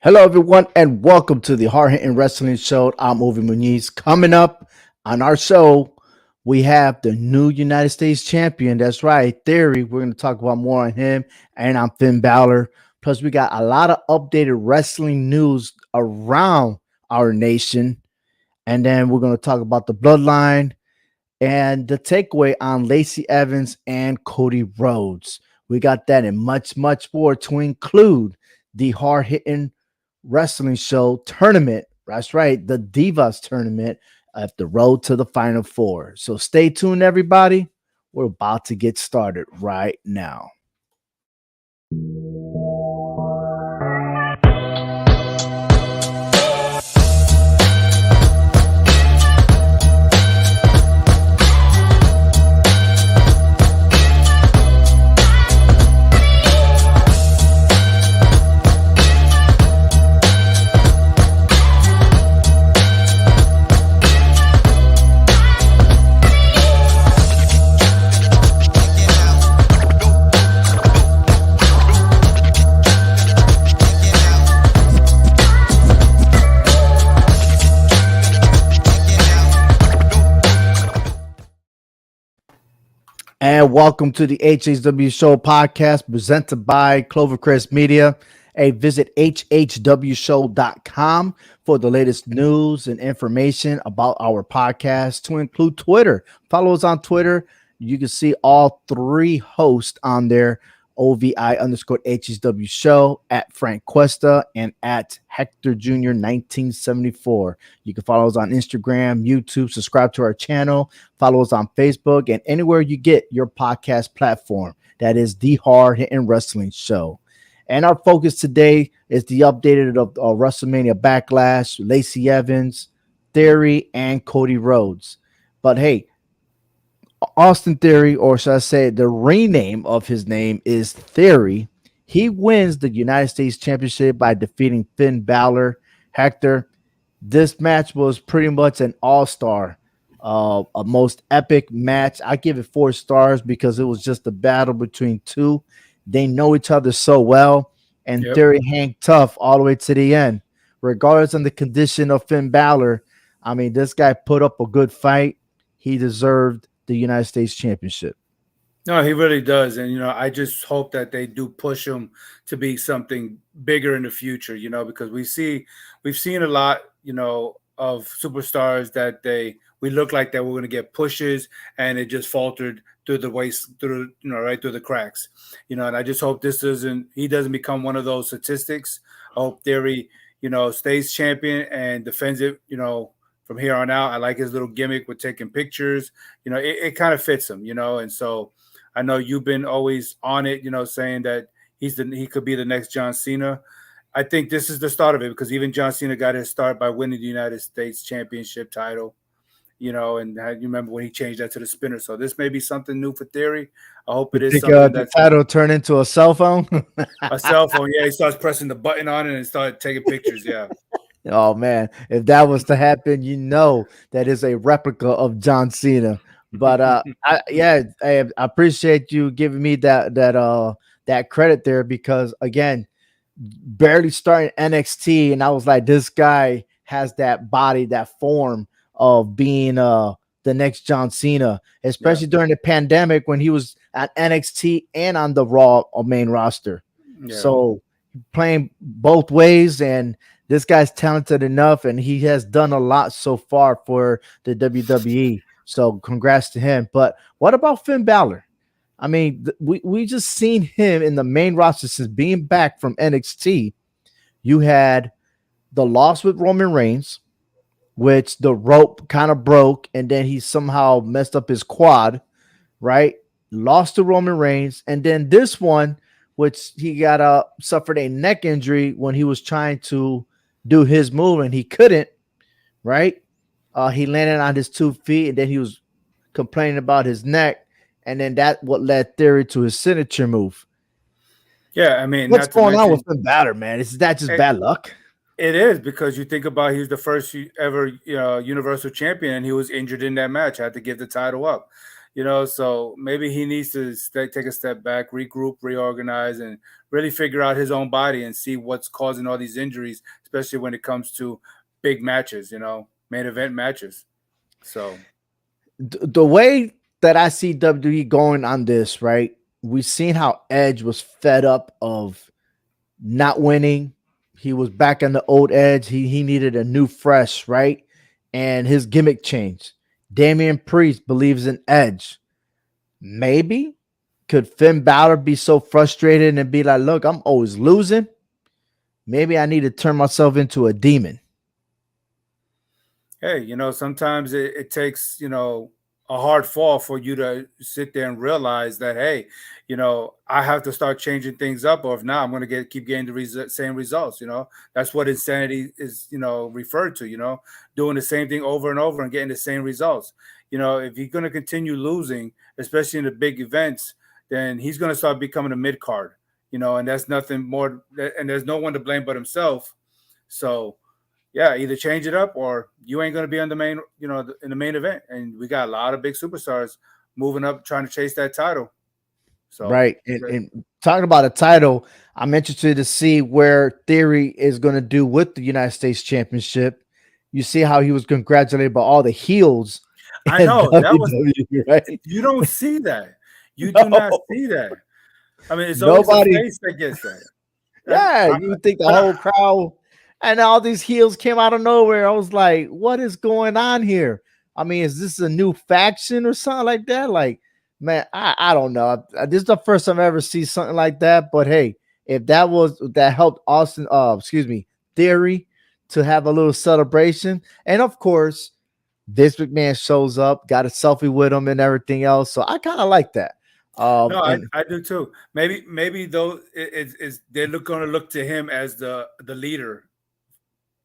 Hello, everyone, and welcome to the Hard Hitting Wrestling Show. I'm Ovi Muniz. Coming up on our show, we have the new United States champion. That's right, Theory. We're going to talk about more on him and on Finn Balor. Plus, we got a lot of updated wrestling news around our nation. And then we're going to talk about the bloodline and the takeaway on Lacey Evans and Cody Rhodes. We got that and much, much more to include the hard hitting wrestling show tournament. That's right, the Divas tournament at the road to the Final Four. So stay tuned, everybody. We're about to get started right now. And welcome to the HHW Show podcast presented by Clovercrest Media. Hey, visit hhwshow.com for the latest news and information about our podcast, to include Twitter. Follow us on Twitter. You can see all three hosts on there: OVI_HHW Show, at Frank Cuesta, and at Hector Jr. 1974. You can follow us on Instagram, YouTube, subscribe to our channel, follow us on Facebook, and anywhere you get your podcast platform. That is the Hard Hitting Wrestling Show. And our focus today is the updated of WrestleMania Backlash, Lacey Evans, Theory, and Cody Rhodes. But hey, Austin Theory, or should I say the rename of his name is Theory. He wins the United States Championship by defeating Finn Balor. Hector, this match was pretty much an all-star, a most epic match. I give it 4 stars because it was just a battle between two. They know each other so well, and Theory hang tough all the way to the end. Regardless of the condition of Finn Balor, I mean, this guy put up a good fight. He deserved the United States Championship. No, he really does. And, I just hope that they do push him to be something bigger in the future, because we've seen a lot, of superstars that we look like that we're going to get pushes and it just faltered through the waist, right through the cracks, and I just hope he doesn't become one of those statistics. I hope Theory, stays champion and defends it, from here on out. I like his little gimmick with taking pictures. It kind of fits him, and so I know you've been always on it, saying that he could be the next John Cena. I think this is the start of it, because even John Cena got his start by winning the United States Championship title, and you remember when he changed that to the spinner. So this may be something new for Theory. I hope it is something the title turned into a cell phone. A cell phone, yeah. He starts pressing the button on it and started taking pictures, yeah. Oh man, if that was to happen, that is a replica of John Cena. But I appreciate you giving me that credit there, because again, barely starting NXT, and I was like, this guy has that body, that form of being the next John Cena, especially during the pandemic when he was at NXT and on the Raw main roster. Yeah. So playing both ways, and this guy's talented enough, and he has done a lot so far for the WWE. So congrats to him. But what about Finn Balor? I mean, we just seen him in the main roster since being back from NXT. You had the loss with Roman Reigns, which the rope kind of broke, and then he somehow messed up his quad, right? Lost to Roman Reigns, and then this one, which he suffered a neck injury when he was trying to do his move, and he couldn't, right? He landed on his 2 feet, and then he was complaining about his neck. And then that what led Theory to his signature move. Yeah, I mean, what's going on with Finn Balor, man? Is that just bad luck? It is, because you think about he's the first ever Universal Champion, and he was injured in that match. Had to give the title up. So maybe he needs to take a step back, regroup, reorganize, and really figure out his own body and see what's causing all these injuries, especially when it comes to big matches, main event matches. So The way that I see WWE going on this, right? We've seen how Edge was fed up of not winning. He was back on the old Edge. He needed a new fresh, right? And his gimmick changed. Damian Priest believes in Edge. Maybe could Finn Balor be so frustrated and be like, look, I'm always losing. Maybe I need to turn myself into a demon. Hey, sometimes it takes, a hard fall for you to sit there and realize that, hey, I have to start changing things up, or if not, I'm going to keep getting the same results. That's what insanity is, referred to. Doing the same thing over and over and getting the same results. If you're going to continue losing, especially in the big events, then he's going to start becoming a mid card. And that's nothing more. And there's no one to blame but himself. So yeah, either change it up or you ain't going to be on the main, in the main event. And we got a lot of big superstars moving up, trying to chase that title. So right. And talking about a title, I'm interested to see where Theory is going to do with the United States Championship. You see how he was congratulated by all the heels. I know that was right. You don't see that. You do not see that. I mean, it's always the face that gets that. Yeah, you think the whole crowd. And all these heels came out of nowhere. I was like, what is going on here? I mean, is this a new faction or something like that? Like, man, I don't know. This is the first time I ever see something like that. But hey, if that helped Austin, Theory to have a little celebration. And of course, Vince McMahon shows up, got a selfie with him and everything else. So I kind of like that. No, I do too. Maybe though they're going to look to him as the leader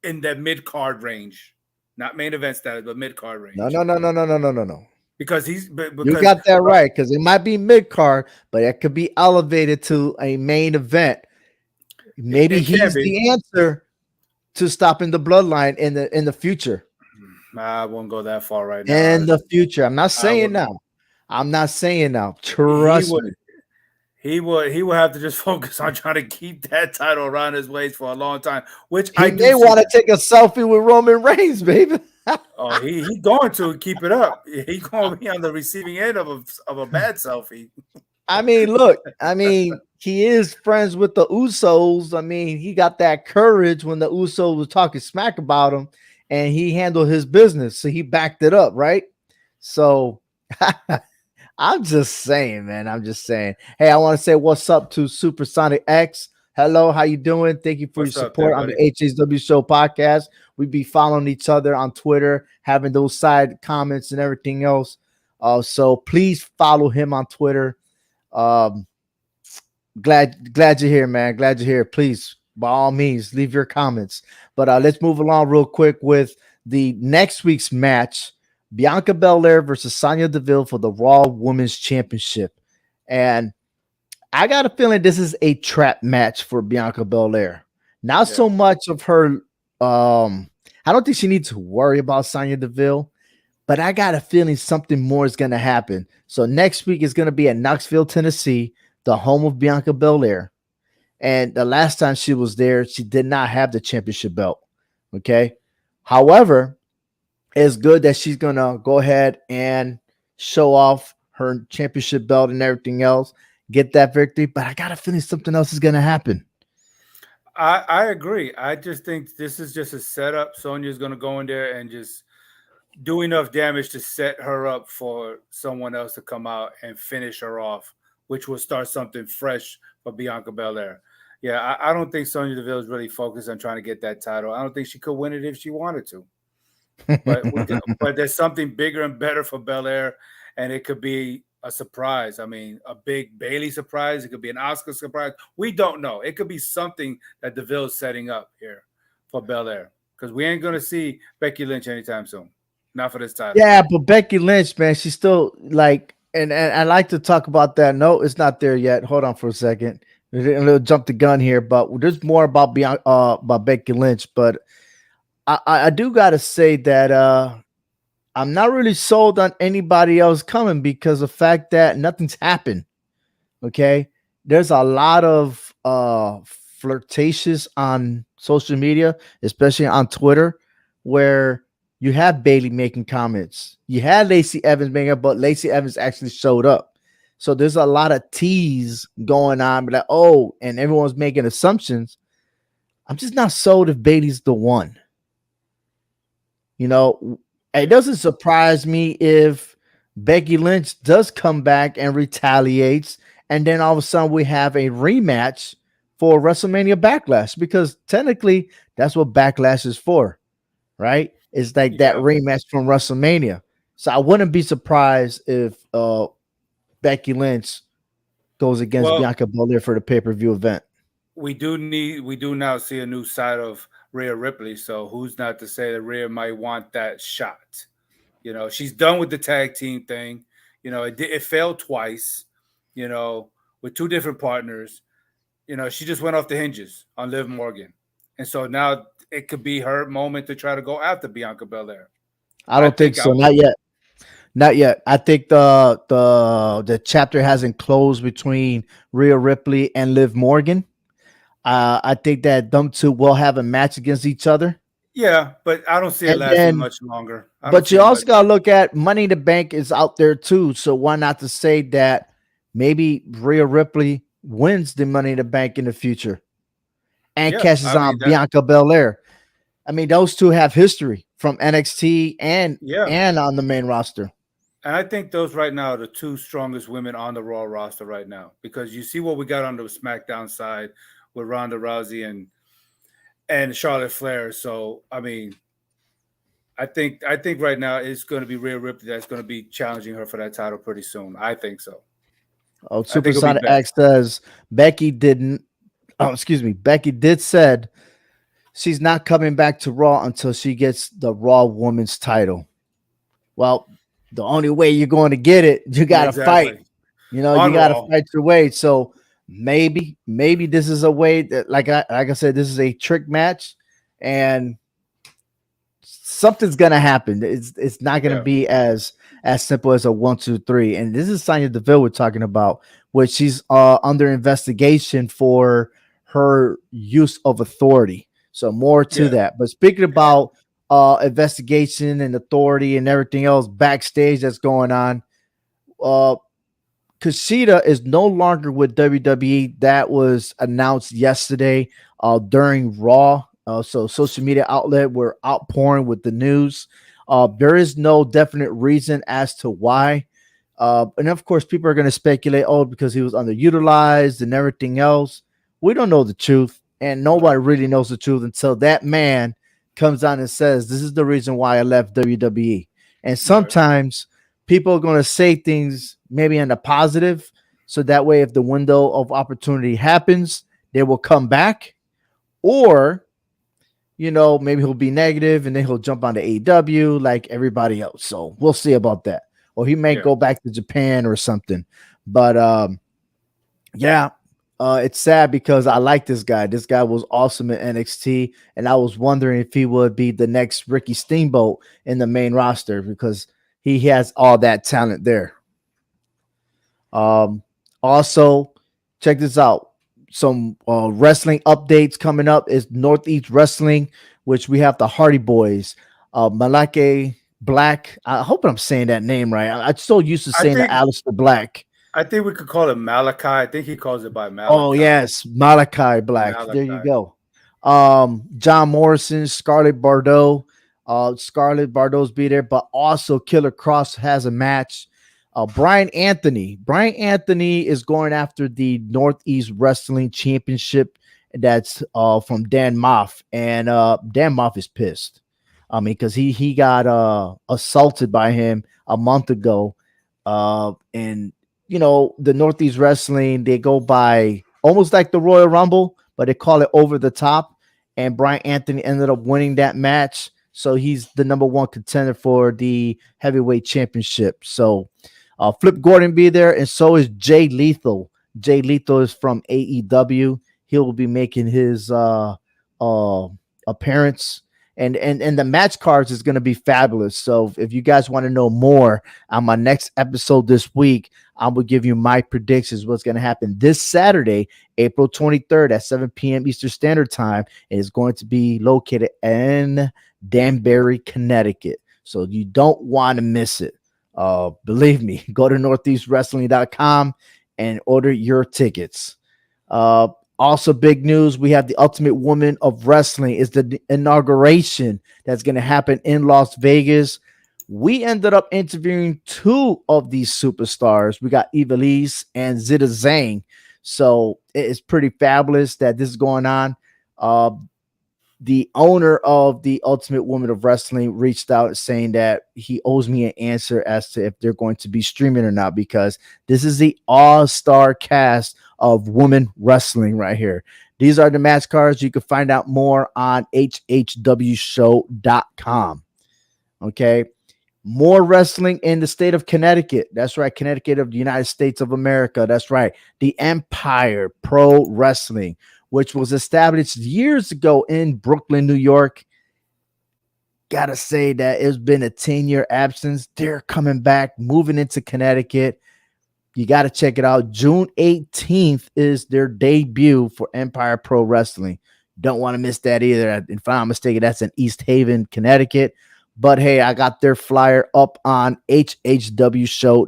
in that mid card range, not main event status, but mid card range. No. Because you got that right. Because it might be mid card, but it could be elevated to a main event. Maybe he's the answer to stopping the bloodline in the future. I won't go that far right now. In the future, I'm not saying now. Trust me. He would have to just focus on trying to keep that title around his waist for a long time. Which he may want to take a selfie with Roman Reigns, baby. Oh, he's going to keep it up. He's going to be on the receiving end of a bad selfie. I mean, look. He is friends with the Usos. I mean, he got that courage when the Usos was talking smack about him, and he handled his business. So he backed it up, right? So. I'm just saying, man. I'm just saying. Hey, I want to say what's up to Supersonic X. Hello, how you doing? Thank you for your support on the HHW Show podcast. We be following each other on Twitter, having those side comments and everything else. So please follow him on Twitter. Glad you're here, man. Glad you're here. Please, by all means, leave your comments. But let's move along real quick with the next week's match. Bianca Belaire versus Sonia Deville for the Raw Women's Championship. And I got a feeling this is a trap match for Bianca Belaire. Not so much of her. I don't think she needs to worry about Sonya Deville, but I got a feeling something more is going to happen. So next week is going to be at Knoxville, Tennessee, the home of Bianca Belaire. And the last time she was there, she did not have the championship belt. Okay. However, it's good that she's going to go ahead and show off her championship belt and everything else, get that victory. But I got a feeling something else is going to happen. I agree. I just think this is just a setup. Sonia's going to go in there and just do enough damage to set her up for someone else to come out and finish her off, which will start something fresh for Bianca Belaire. Yeah, I don't think Sonya Deville is really focused on trying to get that title. I don't think she could win it if she wanted to. But there's something bigger and better for Belaire, and it could be a surprise. I mean, a big Bayley surprise. It could be an Oscar surprise. We don't know. It could be something that Deville is setting up here for Belaire, because we ain't going to see Becky Lynch anytime soon. Not for this title. Yeah, but Becky Lynch, man, she's still like, and I like to talk about that. No, it's not there yet. Hold on for a second. A little jump the gun here, but there's more about Becky Lynch. But I do got to say that I'm not really sold on anybody else coming because the fact that nothing's happened. Okay. There's a lot of flirtatious on social media, especially on Twitter, where you have Bailey making comments. You had Lacey Evans making it, but Lacey Evans actually showed up. So there's a lot of tease going on, but like, oh, and everyone's making assumptions. I'm just not sold if Bailey's the one. You know, it doesn't surprise me if Becky Lynch does come back and retaliates, and then all of a sudden we have a rematch for WrestleMania Backlash because technically that's what Backlash is for, right? It's like that Yeah. rematch from WrestleMania. So I wouldn't be surprised if Becky Lynch goes against Well, Bianca Belair for the pay-per-view event. we do now see a new side of Rhea Ripley. So who's not to say that Rhea might want that shot? You know, she's done with the tag team thing. You know, it failed twice. You know, with two different partners. You know, she just went off the hinges on Liv Morgan, and so now it could be her moment to try to go after Bianca Belair. I I don't think think I so. would. Not yet. Not yet. I think the chapter hasn't closed between Rhea Ripley and Liv Morgan. I think that them two will have a match against each other. Yeah, but I don't see it And lasting then, much longer. I don't but see you it also much. got to look at Money in the Bank is out there too. So why not to say that maybe Rhea Ripley wins the Money in the Bank in the future and Yeah, cashes I mean on that. Bianca Belair? I mean, those two have history from NXT and Yeah, on the main roster. and I think those right now are the two strongest women on the Raw roster right now because you see what we got on the SmackDown side with Ronda Rousey and Charlotte Flair. So I mean, I think right now it's going to be Rhea Ripley that's going to be challenging her for that title pretty soon. I think so. Oh, I think it'll be Supersonic Becky. X says Becky didn't. Oh, excuse me. Becky did said she's not coming back to Raw until she gets the Raw Women's title. Well, the only way you're going to get it, you got to fight. Exactly. You know, you On got to Raw. fight your way. So maybe this is a way that, like I said, this is a trick match, and something's gonna happen. It's not gonna Yeah. be as simple as a 1, 2, 3. And this is Sonya Deville we're talking about, which she's under investigation for her use of authority. So more to Yeah. that. But speaking about investigation and authority and everything else backstage that's going on, uh Kushida is no longer with WWE. That was announced yesterday during Raw. So social media outlet were outpouring with the news. There is no definite reason as to why. And of course, people are going to speculate, oh, because he was underutilized and everything else. We don't know the truth, and nobody Right. really knows the truth until that man comes on and says, "This is the reason why I left WWE." And Right. sometimes people are going to say things maybe in a positive, so that way, if the window of opportunity happens, they will come back, or maybe he'll be negative and then he'll jump onto AEW like everybody else. So we'll see about that. Or he may Yeah. go back to Japan or something. But yeah, it's sad because I like this guy. This guy was awesome at NXT, and I was wondering if he would be the next Ricky Steamboat in the main roster because he has all that talent there. Also, check this out. Some wrestling updates coming up is Northeast Wrestling, which we have the Hardy Boys, Malake Black. I hope I'm saying that name right. I'm so used to I saying the think Alistair Black. I think we could call it Malachi. I think he calls it by Oh Malachi. yes, Malachi Black. There you Malachi. go. John Morrison, Scarlett Bordeaux. Scarlett Bordeaux's be there, but also Killer Cross has a match. Brian Anthony. Brian Anthony is going after the Northeast Wrestling Championship. That's from Dan Moff, and Dan Moff is pissed. I mean, because he got assaulted by him a month ago, and the Northeast Wrestling, they go by almost like the Royal Rumble, but they call it Over the Top. And Brian Anthony ended up winning that match. So he's the number one contender for the heavyweight championship. So Flip Gordon be there, and so is Jay Lethal. Jay Lethal is from AEW. He will be making his appearance. And the match cards is going to be fabulous. So if you guys want to know more on my next episode this week, I will give you my predictions what's going to happen this Saturday, April 23rd at 7 p.m. Eastern Standard Time. It is going to be located in Danbury, Connecticut. So you don't want to miss it. Believe me, go to northeastwrestling.com and order your tickets. Also, big news. We have the Ultimate Woman of Wrestling is the inauguration that's going to happen in Las Vegas. We ended up interviewing two of these superstars. We got Ivelisse and Zita Zhang. So it is pretty fabulous that this is going on. The owner of the Ultimate Woman of Wrestling reached out saying that he owes me an answer as to if they're going to be streaming or not, because this is the all-star cast of women wrestling right here. These are the match cards. You can find out more on hhwshow.com. Okay. More wrestling in the state of Connecticut. That's right. Connecticut of the United States of America. That's right. The Empire Pro Wrestling, which was established years ago in Brooklyn, New York. Gotta say that it's been a 10-year absence. They're coming back, moving into Connecticut. You got to check it out. June 18th is their debut for Empire Pro Wrestling. Don't want to miss that either. If I'm not mistaken, that's in East Haven, Connecticut. But hey, I got their flyer up on hhwshow.com.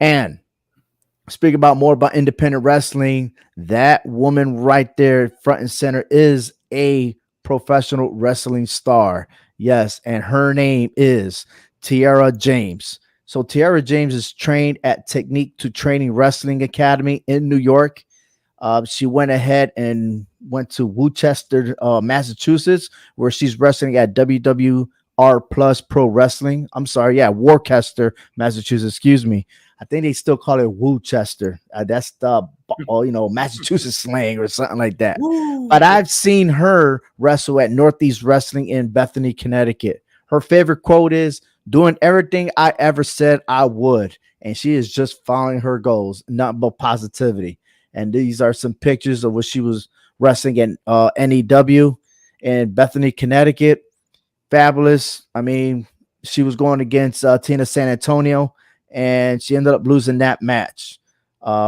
And speaking about more about independent wrestling, that woman right there, front and center, is a professional wrestling star. Yes, and her name is Tierra James. So Tierra James is trained at Technique to Training Wrestling Academy in New York. She went ahead and went to Worcester, Massachusetts, where she's wrestling at WWR Plus Pro Wrestling. I'm sorry, yeah, Worcester, Massachusetts. Excuse me. I think they still call it Worcester. That's the Massachusetts slang or something like that. Woo. But I've seen her wrestle at Northeast Wrestling in Bethany, Connecticut. Her favorite quote is, "Doing everything I ever said I would," and she is just following her goals, not but positivity. And these are some pictures of what she was wrestling in NEW in Bethany, Connecticut. Fabulous. I mean, she was going against Tina San Antonio, and she ended up losing that match.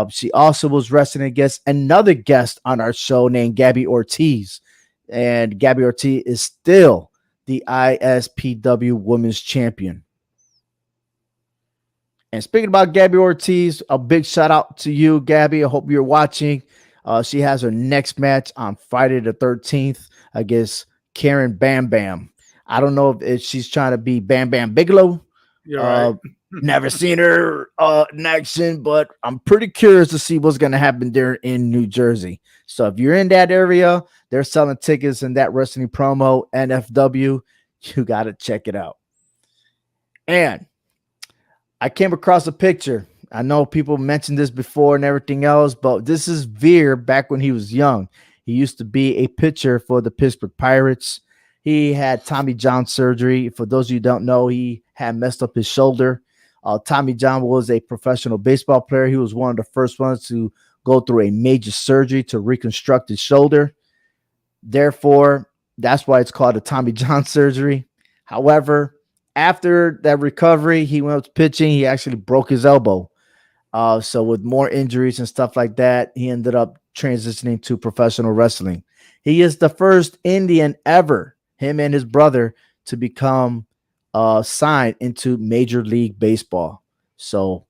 She also was wrestling against another guest on our show named Gabby Ortiz. And Gabby Ortiz is still the ISPW Women's Champion. And speaking about Gabby Ortiz, a big shout out to you, Gabby. I hope you're watching. She has her next match on Friday the 13th against Karen Bam Bam. I don't know if she's trying to be Bam Bam Bigelow. You're right. Never seen her in action, but I'm pretty curious to see what's going to happen there in New Jersey. So if you're in that area, they're selling tickets in that wrestling promo, NFW. You got to check it out. And I came across a picture. I know people mentioned this before and everything else, but this is Veer back when he was young. He used to be a pitcher for the Pittsburgh Pirates. He had Tommy John surgery. For those of you who don't know, he had messed up his shoulder. Tommy John was a professional baseball player. He was one of the first ones to go through a major surgery to reconstruct his shoulder. Therefore, that's why it's called a Tommy John surgery. However, after that recovery, he went up to pitching. He actually broke his elbow. So with more injuries and stuff like that, he ended up transitioning to professional wrestling. He is the first Indian ever, him and his brother, to become signed into Major League Baseball. So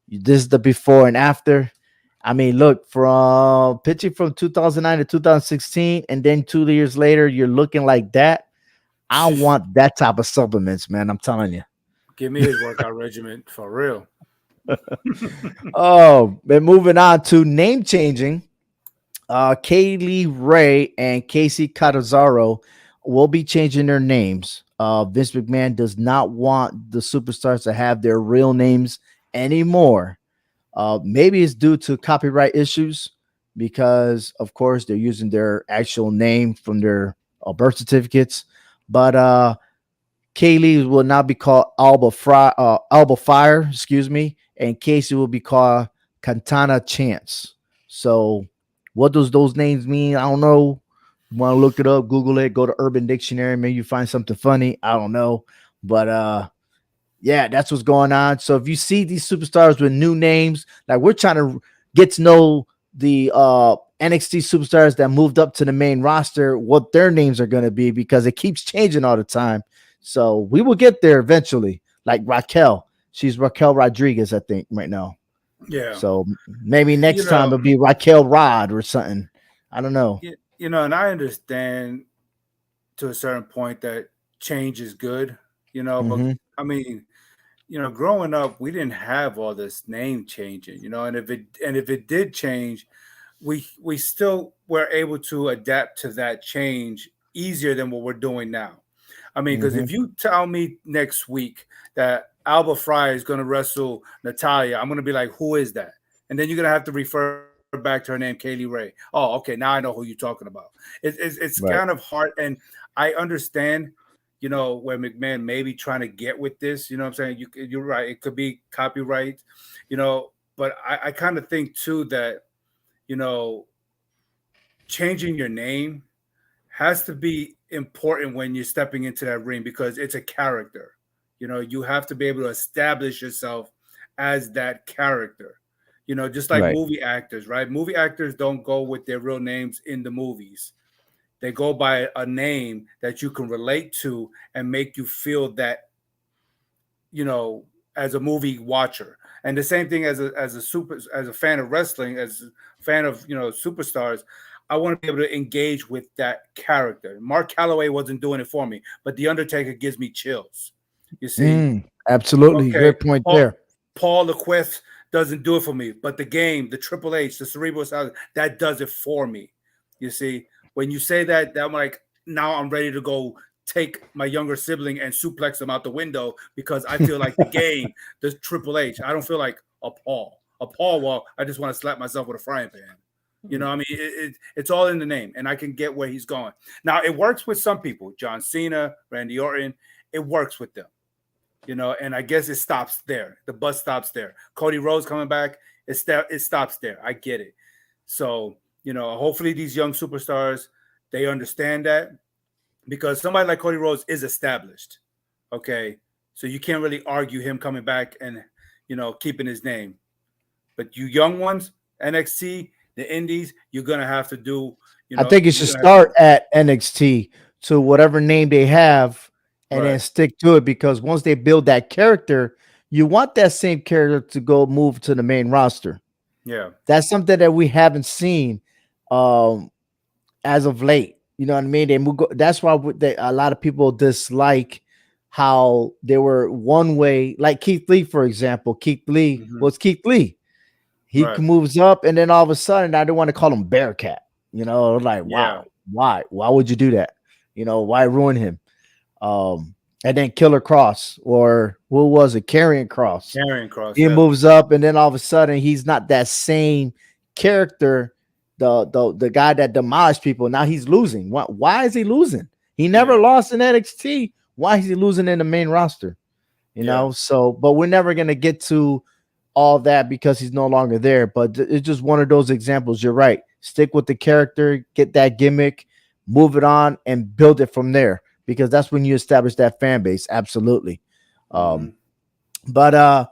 this is the before and after. I mean, look, from pitching from 2009 to 2016, and then 2 years later, you're looking like that. I want that type of supplements, man. I'm telling you. Give me his workout regimen for real. Oh, and moving on to name changing. Kaylee Ray and Casey Catanzaro will be changing their names. Vince McMahon does not want the superstars to have their real names anymore. Maybe it's due to copyright issues because, of course, they're using their actual name from their birth certificates. But Kaylee will now be called Alba Fire, and Casey will be called Katana Chance. So what does those names mean? I don't know. Want to look it up, Google it, go to Urban Dictionary, maybe you find something funny. I don't know. But yeah, that's what's going on. So if you see these superstars with new names, like we're trying to get to know the NXT superstars that moved up to the main roster, what their names are going to be, because it keeps changing all the time. So we will get there eventually. Like Raquel, she's Raquel Rodriguez, I think, right now. Yeah. So maybe You next time know, it'll be Raquel Rod or something. I don't know. and I understand to a certain point that change is good, but Mm-hmm. I mean, growing up, we didn't have all this name changing, and if it did change, we still were able to adapt to that change easier than what we're doing now. I mean, because Mm-hmm. if you tell me next week that Alba Fry is going to wrestle Natalia, I'm going to be like, who is that? And then you're going to have to refer back to her name, Kaylee Ray. Oh, okay, now I know who you're talking about. It's kind Right. of hard, and I understand, where McMahon may be trying to get with this. You know what I'm saying? You're right. It could be copyright, but I kind of think too that you know changing your name has to be important when you're stepping into that ring because it's a character. You have to be able to establish yourself as that character. Just like Right. movie actors, right? Movie actors don't go with their real names in the movies. They go by a name that you can relate to and make you feel that, you know, as a movie watcher. And the same thing as a fan of wrestling, as a fan of superstars, I want to be able to engage with that character. Mark Calloway wasn't doing it for me, but The Undertaker gives me chills. You see, Absolutely. okay, Great point there. Paul Lequest doesn't do it for me, but the game, the Triple H, the Cerebral Salad, that does it for me. You see, when you say that I'm like, now I'm ready to go take my younger sibling and suplex him out the window because I feel like the game, the Triple H. I don't feel like a Paul. A Paul, well, I just want to slap myself with a frying pan. I mean, it's all in the name, and I can get where he's going. Now, it works with some people. John Cena, Randy Orton, it works with them. And I guess it stops there. The bus stops there. Cody Rhodes coming back, it stops there. I get it. So, hopefully these young superstars, they understand that because somebody like Cody Rhodes is established. Okay. So you can't really argue him coming back and, keeping his name. But you young ones, NXT, the Indies, you're going to have to do, I think it you're should going to have to start at NXT to whatever name they have and then right. stick to it, because once they build that character, you want that same character to go move to the main roster. Yeah. That's something that we haven't seen um, as of late. You know what I mean? That's why a lot of people dislike how they were one way, like Keith Lee, for example. Keith Lee Mm-hmm. was Keith Lee. He Right. moves up, and then all of a sudden, I don't want to call him Bearcat. Like, Yeah. wow, why would you do that? Why ruin him? And then Killer Cross, or what was it, Karrion Cross? Carrying Cross. He Yeah. moves up, and then all of a sudden, he's not that same character. The guy that demolished people. Now he's losing. Why is he losing? He never Yeah. lost in NXT. Why is he losing in the main roster? Yeah. So, but we're never gonna get to all that because he's no longer there. But it's just one of those examples. You're right. Stick with the character, get that gimmick, move it on, and build it from there, because that's when you establish that fan base. Absolutely. Mm-hmm. But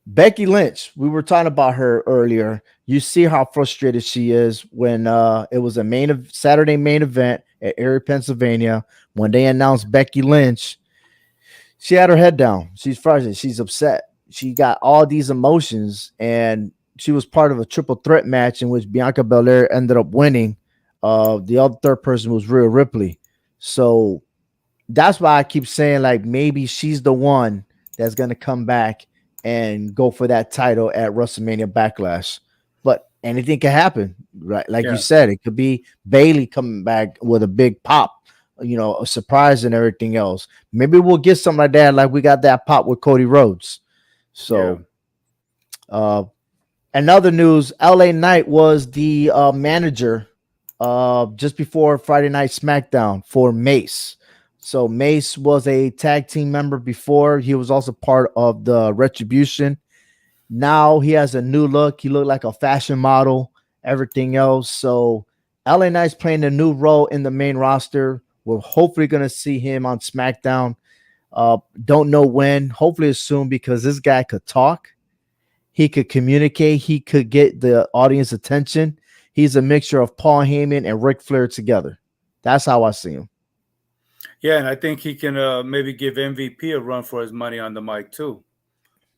Becky Lynch, we were talking about her earlier. You see how frustrated she is when it was a Saturday main event at Erie, Pennsylvania. When they announced Becky Lynch, she had her head down. She's frustrated. She's upset. She got all these emotions, and she was part of a triple threat match in which Bianca Belaire ended up winning. The other third person was Rhea Ripley. So that's why I keep saying, like, maybe she's the one that's going to come back and go for that title at WrestleMania Backlash. But anything can happen, right? Like you Yeah. said, it could be Bayley coming back with a big pop, a surprise and everything else. Maybe we'll get something like that, like we got that pop with Cody Rhodes. Yeah. So, another news: LA Knight was the manager just before Friday Night SmackDown for Mace. So Mace was a tag team member before. He was also part of the Retribution. Now he has a new look. He looked like a fashion model, everything else. So LA Knight's playing a new role in the main roster. We're hopefully going to see him on SmackDown. Don't know when. Hopefully it's soon because this guy could talk. He could communicate. He could get the audience attention. He's a mixture of Paul Heyman and Ric Flair together. That's how I see him. Yeah, and I think he can maybe give MVP a run for his money on the mic too.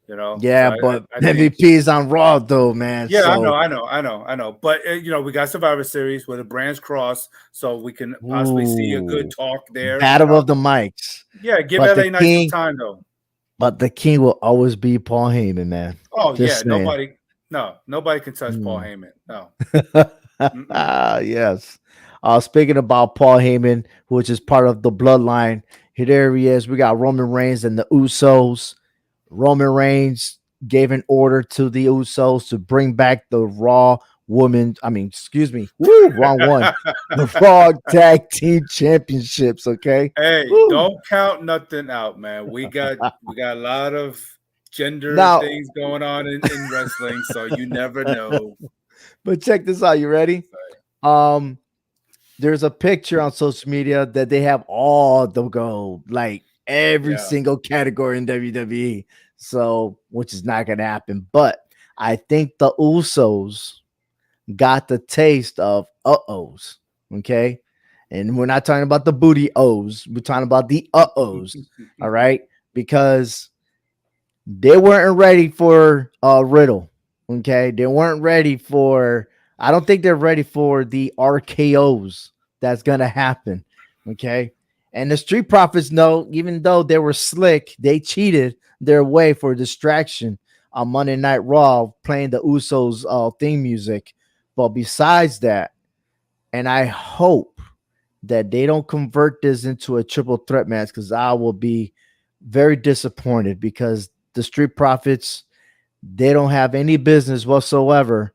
You know, so Yeah, but I think. MVP is on Raw though, man. Yeah, So, I know. But we got Survivor Series where the brands cross, so we can possibly see a good ooh, talk there. battle of the mics. Yeah, give But the LA Knight some king, time though. but the king will always be Paul Heyman, man. Oh Just yeah, saying. nobody can touch Paul Mm. Heyman. No. Mm-mm. Yes. Speaking about Paul Heyman, which is part of the bloodline, here he is. We got Roman Reigns and the Usos. Roman Reigns gave an order to the Usos to bring back the Raw Women. I mean, excuse me. Woo, wrong one. The Raw Tag Team Championships. Okay. Hey, Woo. don't count nothing out, man. We got a lot of gender Now, things going on in wrestling, so you never know. but check this out. You ready? Um, there's a picture on social media that they have all the gold, like every Yeah. single category in WWE. So, which is not gonna happen. But I think the Usos got the taste of uh-ohs. Okay. And we're not talking about the booty O's, we're talking about the uh-ohs. All right. Because they weren't ready for Riddle. Okay. They weren't ready for, I don't think they're ready for the RKOs that's gonna happen. Okay. And the Street Profits know, even though they were slick, they cheated their way for distraction on Monday Night Raw playing the Usos theme music. But besides that, and I hope that they don't convert this into a triple threat match because I will be very disappointed because the Street Profits, they don't have any business whatsoever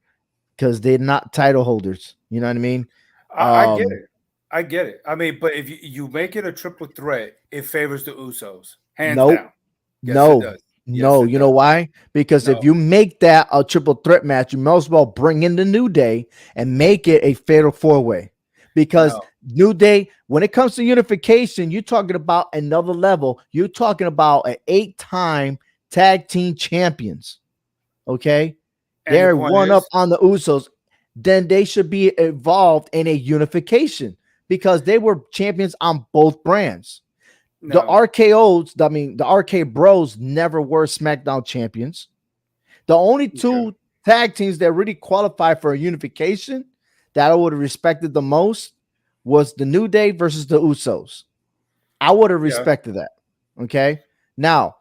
because they're not title holders. You know what I mean? I get Um, it. I get it. I mean, but if you make it a triple threat, it favors the Usos, hands nope. down. Yes, it No, does. Yes, no. it You know does. why? Because if No, you make that a triple threat match, you might as well bring in the New Day and make it a fatal four way. Because no, New Day, when it comes to unification, you're talking about another level. You're talking about an 8-time tag team champions. Okay. and the They're point one up is, on the Usos. Then they should be involved in a unification because they were champions on both brands. The no, RKOs, I mean, the RK Bros never were SmackDown champions. The only okay, two tag teams that really qualified for a unification that I would have respected the most was the New Day versus the Usos. I would have yeah, respected that. Okay. Now,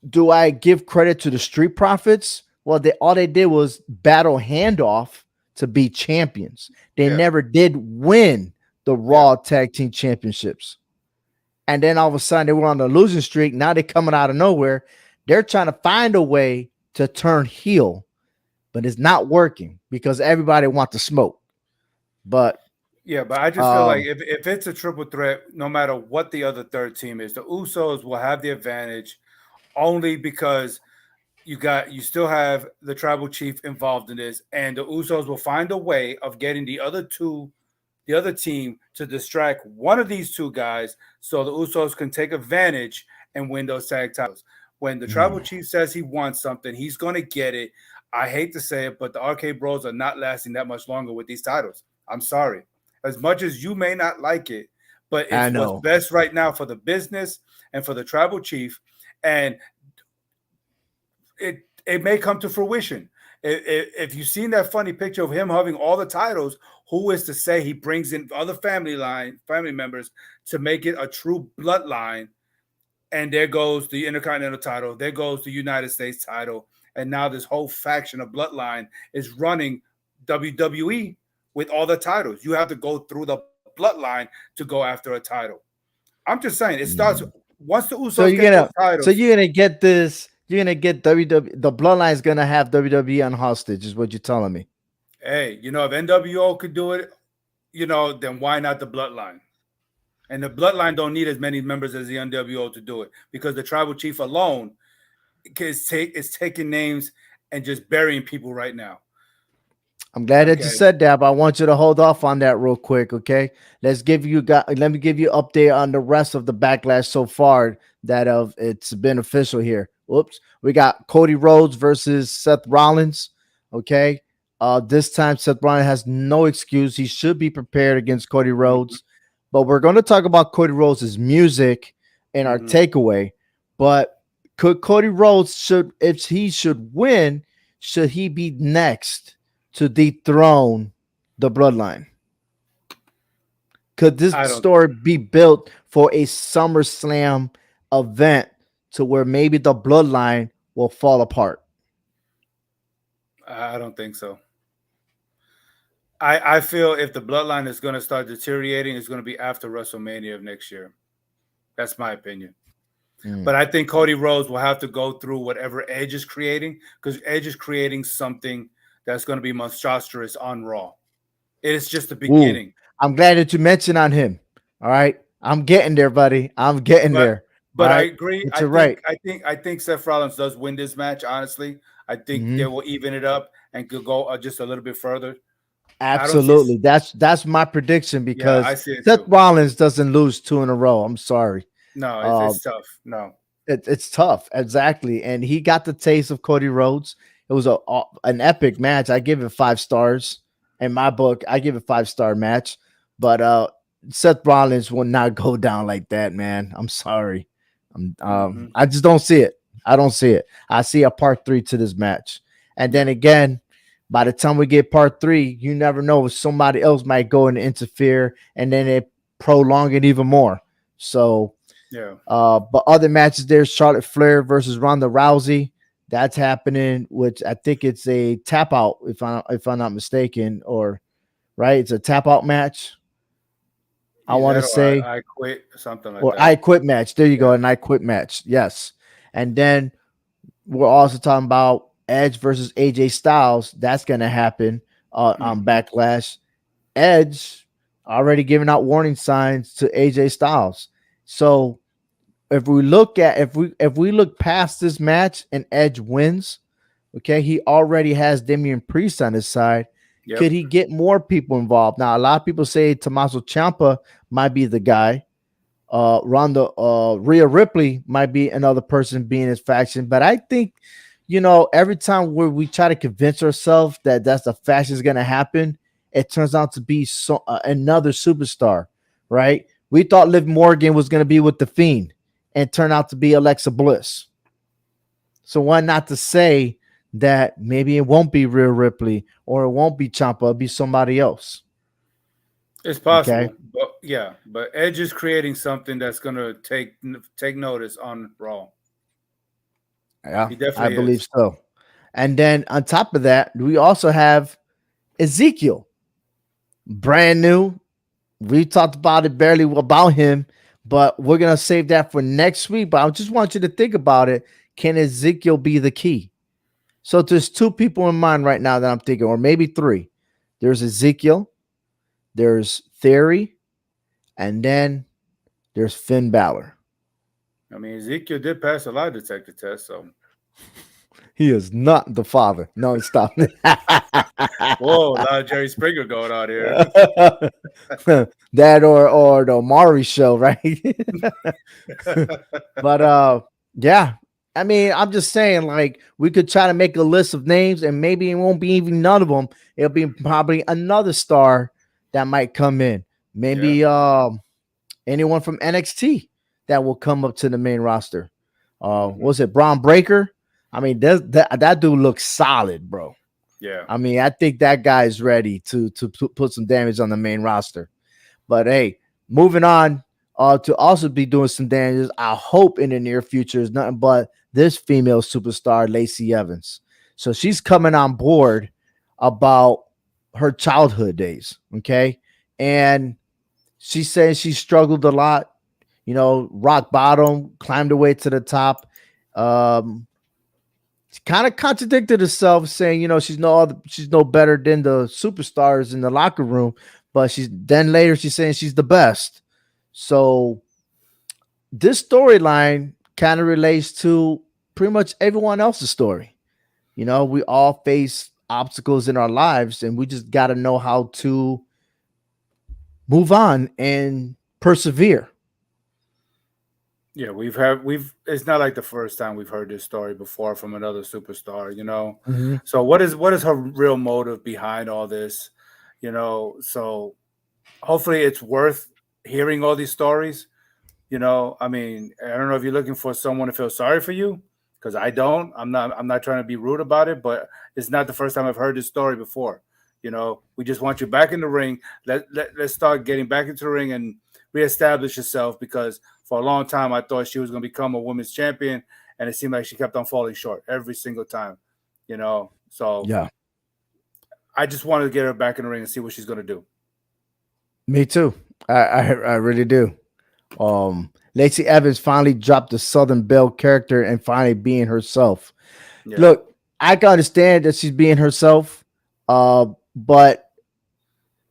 do I give credit to the Street Profits? Well, all they did was battle handoff to be champions. They yeah, never did win the yeah, Raw Tag Team Championships. And then all of a sudden they were on the losing streak. Now they're coming out of nowhere. They're trying to find a way to turn heel, but it's not working because everybody wants to smoke. But yeah. But I just feel like um, if it's a triple threat, no matter what the other third team is, the Usos will have the advantage only because you still have the tribal chief involved in this, and the Usos will find a way of getting the other team to distract one of these two guys so the Usos can take advantage and win those tag titles. When the tribal mm, chief says he wants something, he's going to get it. I hate to say it, but the RK Bros are not lasting that much longer with these titles. I'm sorry. As much as you may not like it, but I it's what's know. best right now for the business and for the tribal chief. And it may come to fruition. If you've seen that funny picture of him having all the titles, who is to say he brings in other family members to make it a true bloodline? And there goes the Intercontinental title. There goes the United States title. And now this whole faction of bloodline is running WWE with all the titles. You have to go through the bloodline to go after a title. I'm just saying, it starts Mm. once the So Usos you're get those gonna so titles. you're gonna get this. You're gonna get WWE. The Bloodline is gonna have WWE on hostage. Is what you're telling me. Hey, if NWO could do it, then why not the bloodline? And the bloodline don't need as many members as the NWO to do it because the tribal chief alone is taking names and just burying people right now. I'm glad that you Okay. said that, but I want you to hold off on that real quick, okay? Let me give you an update on the rest of the backlash so far that of it's beneficial here. Whoops. We got Cody Rhodes versus Seth Rollins. Okay. This time Seth Rollins has no excuse. He should be prepared against Cody Hmm. Rhodes. But we're going to talk about Cody Rhodes' music in our Hmm. takeaway. But could Cody Rhodes should if he should win, should he be next to dethrone the bloodline? Could this I don't. story be built for a SummerSlam event to where maybe the bloodline will fall apart? I don't think so. I feel if the bloodline is going to start deteriorating, it's going to be after WrestleMania of next year. That's my opinion. Mm. But I think Cody Rhodes will have to go through whatever Edge is creating because Edge is creating something that's going to be monstrous on Raw. It is just the Ooh, beginning. I'm glad that you mentioned on him. All right. I'm getting there, buddy. I'm getting But there. All but I right. agree. But you're right. I think Seth Rollins does win this match. Honestly, I think they Mhm. will even it up and could go just a little bit further. I don't see. Absolutely. That's my prediction Yeah, I because see it Seth too. Rollins doesn't lose two in a row. I'm sorry. No, Uh, it's tough. No. it's tough, exactly. And he got the taste of Cody Rhodes. It was an epic match. I give it 5 stars in my book. I give it 5 star match. But Seth Rollins will not go down like that, man. I'm sorry. Hmm. I just don't see it. I don't see it. I see a part three to this match. And then Yeah. again, by the time we get part three, you never know if somebody else might go and interfere, and then it prolong it even more. So Yeah. but other matches there's Charlotte Flair versus Ronda Rousey. That's happening, which I think it's a tap out, if I'm not mistaken, or right, it's a tap out match. I Either want to that or say, I quit something like or that. I quit match. There you go, Yeah. an I quit match. Yes, and then we're also talking about Edge versus AJ Styles. That's gonna happen on Hmm. Backlash. Edge already giving out warning signs to AJ Styles. So if we look past this match and Edge wins, okay, he already has Damian Priest on his side. Could Yep. he get more people involved? Now, a lot of people say Tommaso Ciampa might be the guy. Ronda, Rhea Ripley might be another person being his faction, but I think, every time where we try to convince ourselves that that's the faction is going to happen, it turns out to be another superstar, right? We thought Liv Morgan was going to be with the Fiend, and turned out to be Alexa Bliss. So why not to say that maybe it won't be Rhea Ripley or it won't be Ciampa, it'll be somebody else. It's Okay. possible, but yeah, but Edge is creating something that's gonna take notice on Raw. Yeah, He I definitely believe is. so. And then on top of that, we also have Ezekiel, brand new. We talked about it barely about him, but we're gonna save that for next week. But I just want you to think about it. Can Ezekiel be the key? So there's two people in mind right now that I'm thinking, or maybe three. There's Ezekiel, there's Theory, and then there's Finn Balor. I mean, Ezekiel did pass a lie detector test, so He is not the father. No, stop. whoa, a lot of Jerry Springer going on here. That or the Maury show, right? But yeah. I mean, I'm just saying, like, we could try to make a list of names, and maybe it won't be even none of them. It'll be probably another star that might come in. Yeah. Maybe anyone from NXT that will come up to the main roster. Hmm. Was it Braun Breaker? I mean, that dude looks solid, bro. Yeah. I mean, I think that guy is ready to put some damage on the main roster. But hey, moving on to also be doing some damages, I hope in the near future is nothing but this female superstar, Lacey Evans. So she's coming on board about her childhood days. Okay. And she says she struggled a lot, rock bottom, climbed her way to the top. Um, kind of contradicted herself, saying, she's no better than the superstars in the locker room, but she's saying she's the best. So this storyline kind of relates to pretty much everyone else's story. We all face obstacles in our lives, and we just got to know how to move on and persevere. Yeah, we've it's not like the first time we've heard this story before from another superstar, you know. Mhm. So what is her real motive behind all this? You know, so hopefully it's worth hearing all these stories. You know, I mean, I don't know if you're looking for someone to feel sorry for you, because I don't. I'm not trying to be rude about it, but it's not the first time I've heard this story before. You know, we just want you back in the ring. Let's start getting back into the ring and reestablish yourself, because for a long time I thought she was going to become a women's champion, and it seemed like she kept on falling short every single time. You know, so Yeah, I just wanted to get her back in the ring and see what she's going to do. me too. I really do. Lacey Evans finally dropped the Southern Belle character and finally being herself. Yeah. Look, I can understand that she's being herself, but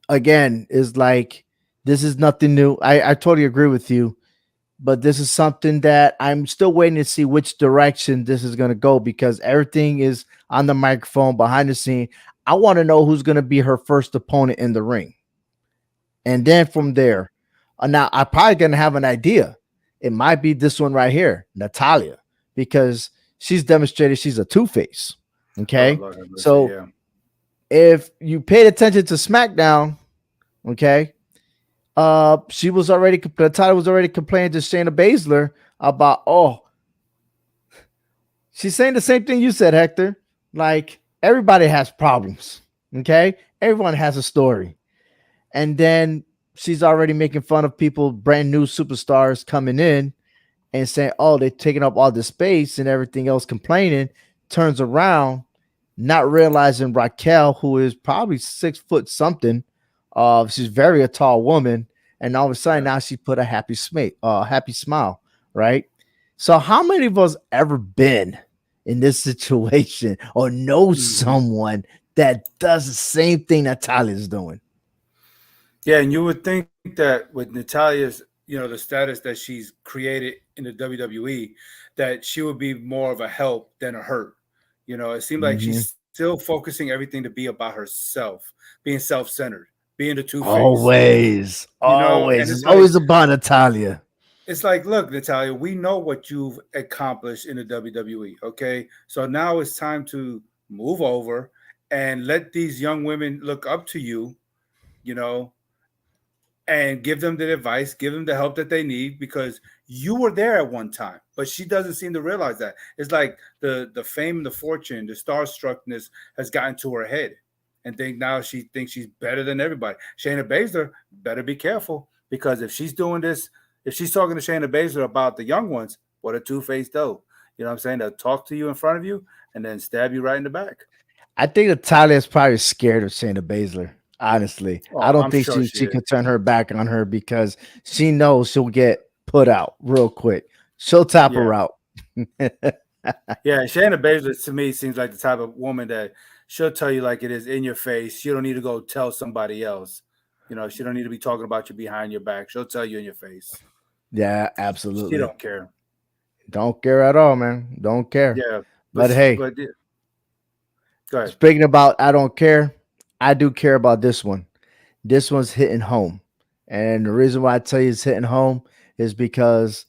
again, is like this is nothing new. I totally agree with you, but this is something that I'm still waiting to see which direction this is going to go because everything is on the microphone behind the scene. I want to know who's going to be her first opponent in the ring. And then from there, now I'm probably going to have an idea. It might be this one right here, Natalia, because she's demonstrated she's a two-face. Oh Okay. Lord have mercy. So Yeah. if you paid attention to SmackDown, okay, Natalia was already complaining to Shayna Baszler about, oh, she's saying the same thing you said, Hector. Like everybody has problems. Okay. Everyone has a story. And then she's already making fun of people, brand new superstars coming in and saying, oh, they're taking up all the space and everything else, complaining, turns around, not realizing Raquel, who is probably 6 foot something, she's very a tall woman, and all of a sudden Yeah. now she put a happy smile, right? So how many of us ever been in this situation or know Mhm. someone that does the same thing Natalia's doing? Yeah, and you would think that with Natalia's, the status that she's created in the WWE, that she would be more of a help than a hurt. You know, it seemed like Mhm. she's still focusing everything to be about herself, being self-centered, being the two face. Always, And always. It's always about Natalia. it's like, look, Natalia, we know what you've accomplished in the WWE. Okay, so now it's time to move over and let these young women look up to you. You know, and give them the advice, give them the help that they need, because you were there at one time. But she doesn't seem to realize that. It's like the fame, the fortune, the starstruckness has gotten to her head, and think now she thinks she's better than everybody. Shayna Baszler better be careful, because if she's doing this, if she's talking to Shayna Baszler about the young ones, what a two-faced doe. You know what I'm saying? They'll talk to you in front of you and then stab you right in the back. I think Natalia is probably scared of Shayna Baszler. Honestly, I Oh, don't I'm think sure she she is. can turn her back on her because she knows she'll get put out real quick. She'll tap Yeah. her out. Yeah, Shayna Baszler to me seems like the type of woman that she'll tell you like it is in your face. She don't need to go tell somebody else. She don't need to be talking about you behind your back. She'll tell you in your face. Yeah, She absolutely. don't care. Don't care at all, man. Don't care. Yeah, But but hey, but go ahead. speaking about I don't care, I do care about this one. This one's hitting home. And the reason why I tell you it's hitting home is because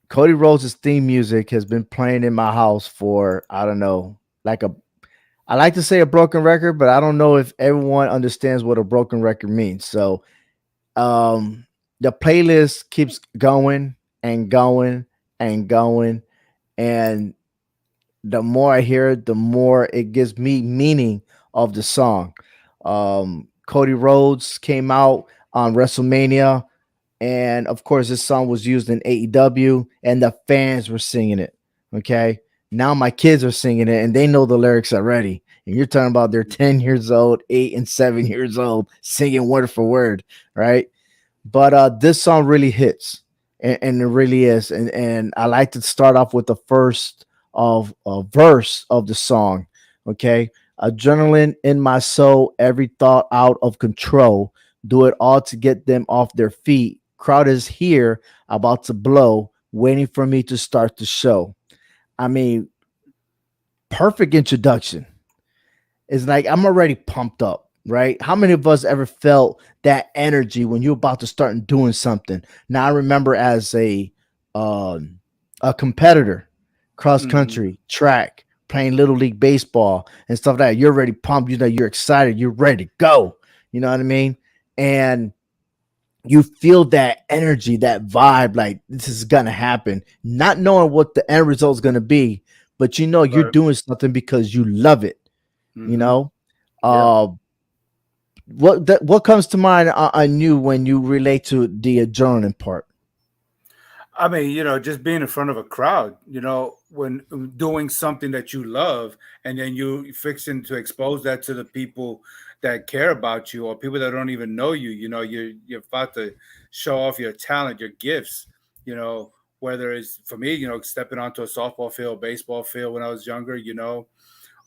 Cody Rhodes' theme music has been playing in my house for I don't know, like a I like to say a broken record, but I don't know if everyone understands what a broken record means. So the playlist keeps going and going and going. And the more I hear it, the more it gives me meaning of the song. Cody Rhodes came out on WrestleMania, and of course, this song was used in AEW, and the fans were singing it. Okay, now my kids are singing it, and they know the lyrics already. And you're talking about they're 10 years old, 8 and 7 years old, singing word for word, right? But this song really hits, and it really is. And I like to start off with the first of a verse of the song. Okay, adrenaline in my soul, every thought out of control. Do it all to get them off their feet. Crowd is here, about to blow, waiting for me to start the show. I mean, perfect introduction. It's like I'm already pumped up, right? How many of us ever felt that energy when you're about to start and doing something? Now I remember as um, a competitor, cross Hmm. country, track, playing little league baseball and stuff like that. You're already pumped. You know, you're excited. You're ready to go. You know what I mean? And you feel that energy, that vibe, like this is gonna happen, not knowing what the end result is gonna be, but you know you're Right. doing something because you love it. You Hmm. know, Yeah. uh, what comes to mind on you when you relate to the adrenaline part? I mean, just being in front of a crowd, when doing something that you love, and then you fixing to expose that to the people that care about you or people that don't even know you. You're about to show off your talent, your gifts. You know, whether it's for me, stepping onto a softball field, baseball field when I was younger,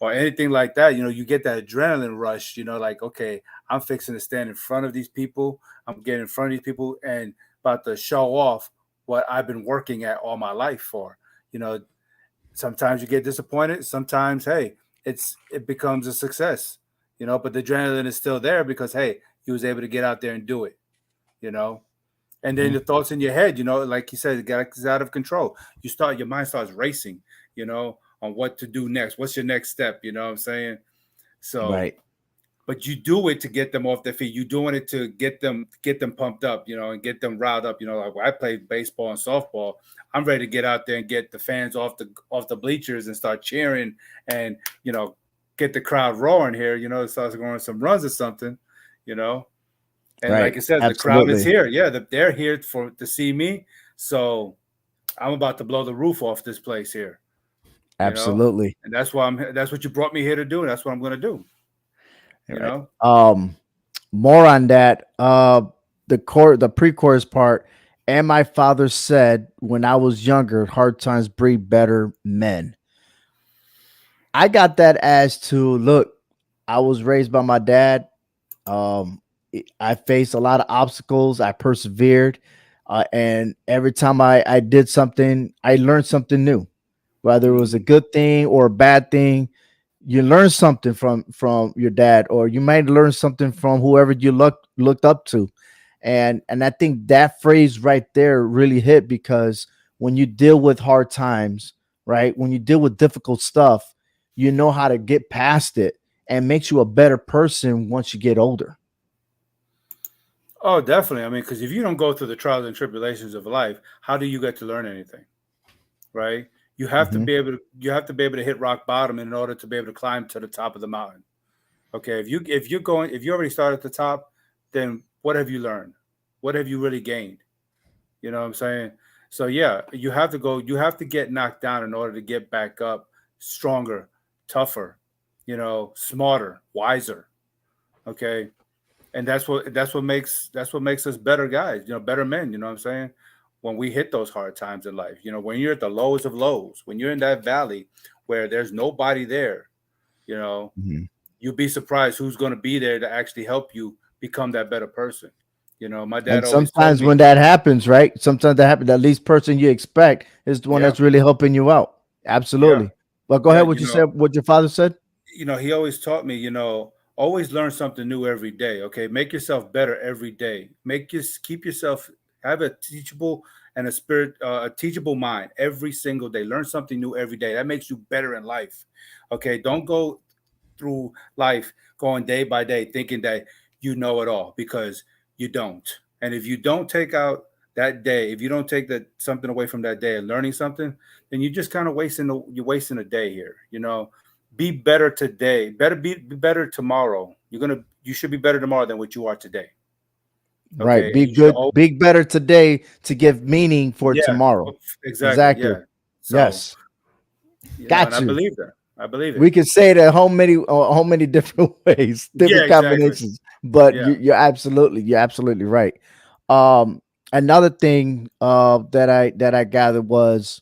or anything like that. You get that adrenaline rush. Like, okay, I'm fixing to stand in front of these people. I'm getting in front of these people and about to show off what I've been working at all my life for. You know, Sometimes you get disappointed. Sometimes, hey, it becomes a success. But the adrenaline is still there because hey, you was able to get out there and do it. You know, and then Mhm. the thoughts in your head, like you said, it's out of control. Your mind starts racing. On what to do next. What's your next step? You know what I'm saying? So, Right, but you do it to get them off their feet. You're doing it to get them pumped up, and get them riled up. Like when I played baseball and softball, I'm ready to get out there and get the fans off the bleachers and start cheering and get the crowd roaring here. It starts going some runs or something, you know. And like right, I said, the crowd is absolutely, here. Yeah, they're here to see me. So I'm about to blow the roof off this place here, you know. absolutely. And that's what you brought me here to do, and that's what I'm going to do, All you right. know. More on that. The pre-chorus part. And my father said, when I was younger, hard times breed better men. I got that as to look. I was raised by my dad. Um, I faced a lot of obstacles. I persevered, and every time I did something, I learned something new. Whether it was a Hmm. good thing or a bad thing, you learn something from your dad, or you might learn something from whoever you looked up to. And I think that phrase right there really hit, because when you deal with hard times, right, when you deal with difficult stuff, you know how to get past it, and makes you a better person once you get older. Oh, definitely. I mean, because if you don't go through the trials and tribulations of life, how do you get to learn anything, right? Hmm. You have to be able to hit rock bottom in order to be able to climb to the top of the mountain. Okay, if you already start at the top, then what have you learned? What have you really gained? You know what I'm saying? So yeah, you have to get knocked down in order to get back up stronger, tougher, smarter, wiser. Okay. And that's what makes us better guys, better men, you know what I'm saying? When we hit those hard times in life, when you're at the lowest of lows, when you're in that valley where there's nobody there, you know, Hmm. you'd be surprised who's going to be there to actually help you become that better person. My dad And always told sometimes when me, that happens, right? Sometimes that happens. The least person you expect is the one yeah, that's really helping you out. yeah, Absolutely. But go yeah, ahead. What you said. What your father said. he always taught me, always learn something new every day. Okay, make yourself better every day. Keep yourself have a teachable and a teachable mind every single day. Learn something new every day. That makes you better in life. Okay, don't go through life going day by day thinking that you know it all, because you don't. And if you don't take out that day, if you don't take that something away from that day and learning something, then you're just kind of you're wasting a day here. Be better today. Be better tomorrow. You should be better tomorrow than what you are today. Right. Okay, Be and you should good. always, Be better today to give meaning for yeah, tomorrow. exactly, Exactly. yeah. So Yes. and Got I you. believe that. I believe it. We can say that how many different ways, Yeah, different exactly. combinations. But Yeah. you're absolutely right. Another thing that I gathered was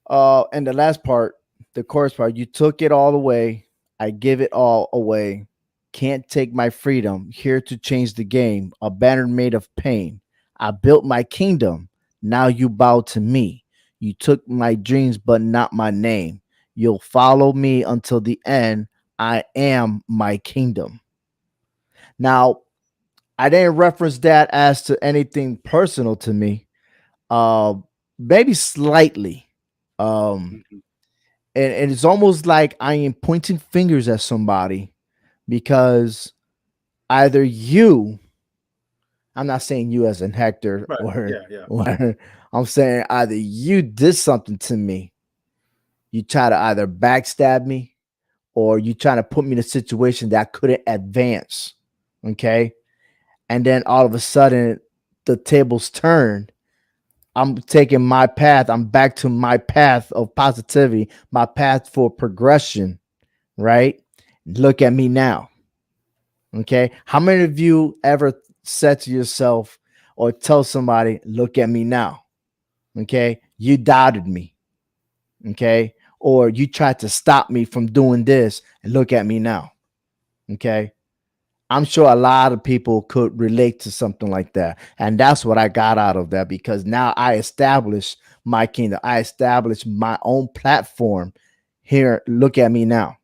and the last part, the chorus part, you took it all away. I give it all away. Can't take my freedom. Here to change the game. A banner made of pain. I built my kingdom. Now you bow to me. You took my dreams, but not my name. You'll follow me until the end. I am my kingdom. Now, I didn't reference that as to anything personal to me. Uh, Maybe slightly. Um, Mhm. and it's almost like I am pointing fingers at somebody because either you, I'm not saying you as in Hector Right. or, Yeah. Yeah. or I'm saying either you did something to me, you try to either backstab me or you trying to put me in a situation that I couldn't advance. Okay. And then all of a sudden the tables turn. I'm taking my path. I'm back to my path of positivity, my path for progression, right? Look at me now. Okay. How many of you ever said to yourself or tell somebody, look at me now? Okay. You doubted me. Okay. Or you tried to stop me from doing this and look at me now. Okay. I'm sure a lot of people could relate to something like that. And that's what I got out of that because now I established my kingdom. I established my own platform. Here, look at me now.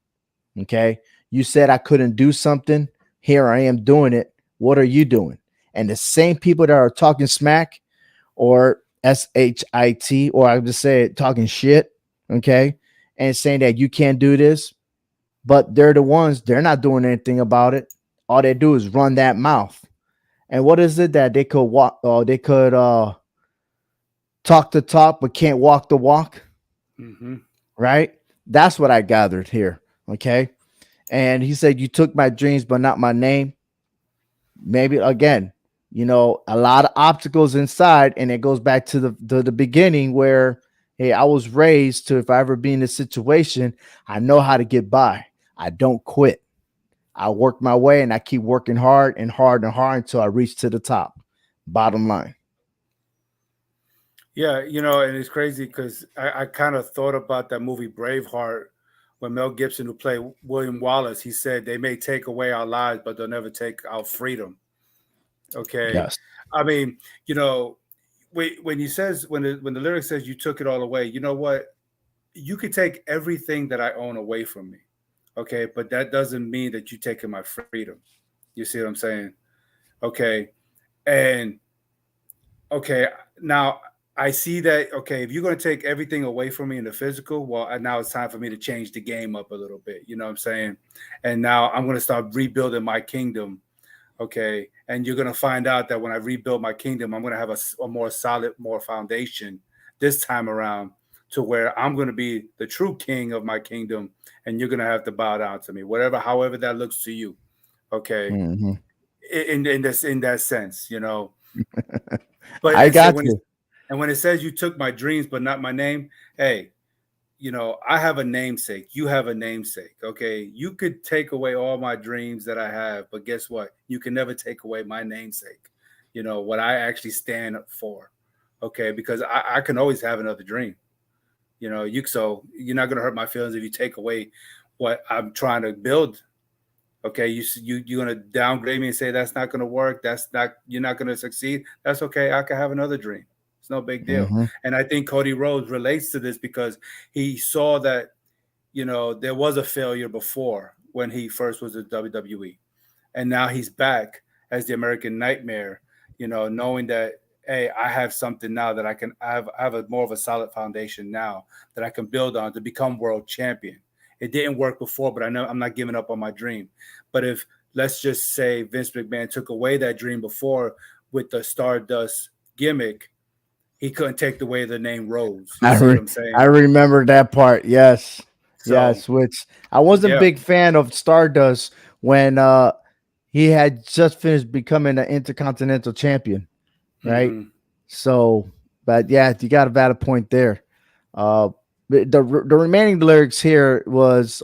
Okay. You said I couldn't do something. Here I am doing it. What are you doing? And the same people that are talking smack or shit, or I just say talking shit, okay, and saying that you can't do this, but they're the ones, they're not doing anything about it. All they do is run that mouth. And what is it that they could walk, they could talk the talk but can't walk the walk, Hmm. right? That's what I gathered here. Okay. And he said, you took my dreams, but not my name. Maybe again, a lot of obstacles inside, and it goes back to the beginning where, hey, I was raised to, if I ever be in this situation, I know how to get by. I don't quit. I work my way and I keep working hard and hard and hard until I reach to the top. Bottom line. Yeah, and it's crazy because I kind of thought about that movie Braveheart when Mel Gibson, who played William Wallace, he said they may take away our lives, but they'll never take our freedom. Okay, Yes. I mean, you know, when he says when the lyric says you took it all away, you know what? You could take everything that I own away from me, okay, but that doesn't mean that you're taking my freedom. You see what I'm saying? Okay, and okay, now I see that. Okay, if you're going to take everything away from me in the physical, well, now it's time for me to change the game up a little bit. You know what I'm saying? And now I'm going to start rebuilding my kingdom. Okay, and you're going to find out that when I rebuild my kingdom, I'm going to have a more solid, more foundation this time around, to where I'm going to be the true king of my kingdom, and you're going to have to bow down to me, whatever, however that looks to you. Okay, Hmm. in that sense, But I got you. when it says you took my dreams but not my name, hey, I have a namesake. You have a namesake. Okay, you could take away all my dreams that I have, but guess what? You can never take away my namesake. What I actually stand up for. Okay, because I can always have another dream. So you're not gonna hurt my feelings if you take away what I'm trying to build. Okay, you're gonna downgrade me and say that's not gonna work. You're not gonna succeed. That's okay. I can have another dream. It's no big deal. Hmm. And I think Cody Rhodes relates to this because he saw that there was a failure before when he first was at WWE, and now he's back as the American Nightmare. Knowing that, hey, I have something now that I have a more of a solid foundation now that I can build on to become world champion. It didn't work before, but I know I'm not giving up on my dream. But if, let's just say, Vince McMahon took away that dream before with the Stardust gimmick, he couldn't take away the name Rose. You I see what re- I'm I saying? remember that part. Yes, So yes. Which I was a yeah. big fan of Stardust when he had just finished becoming an Intercontinental Champion, right? Hmm. So, but yeah, you got a valid point there. Uh, the remaining lyrics here was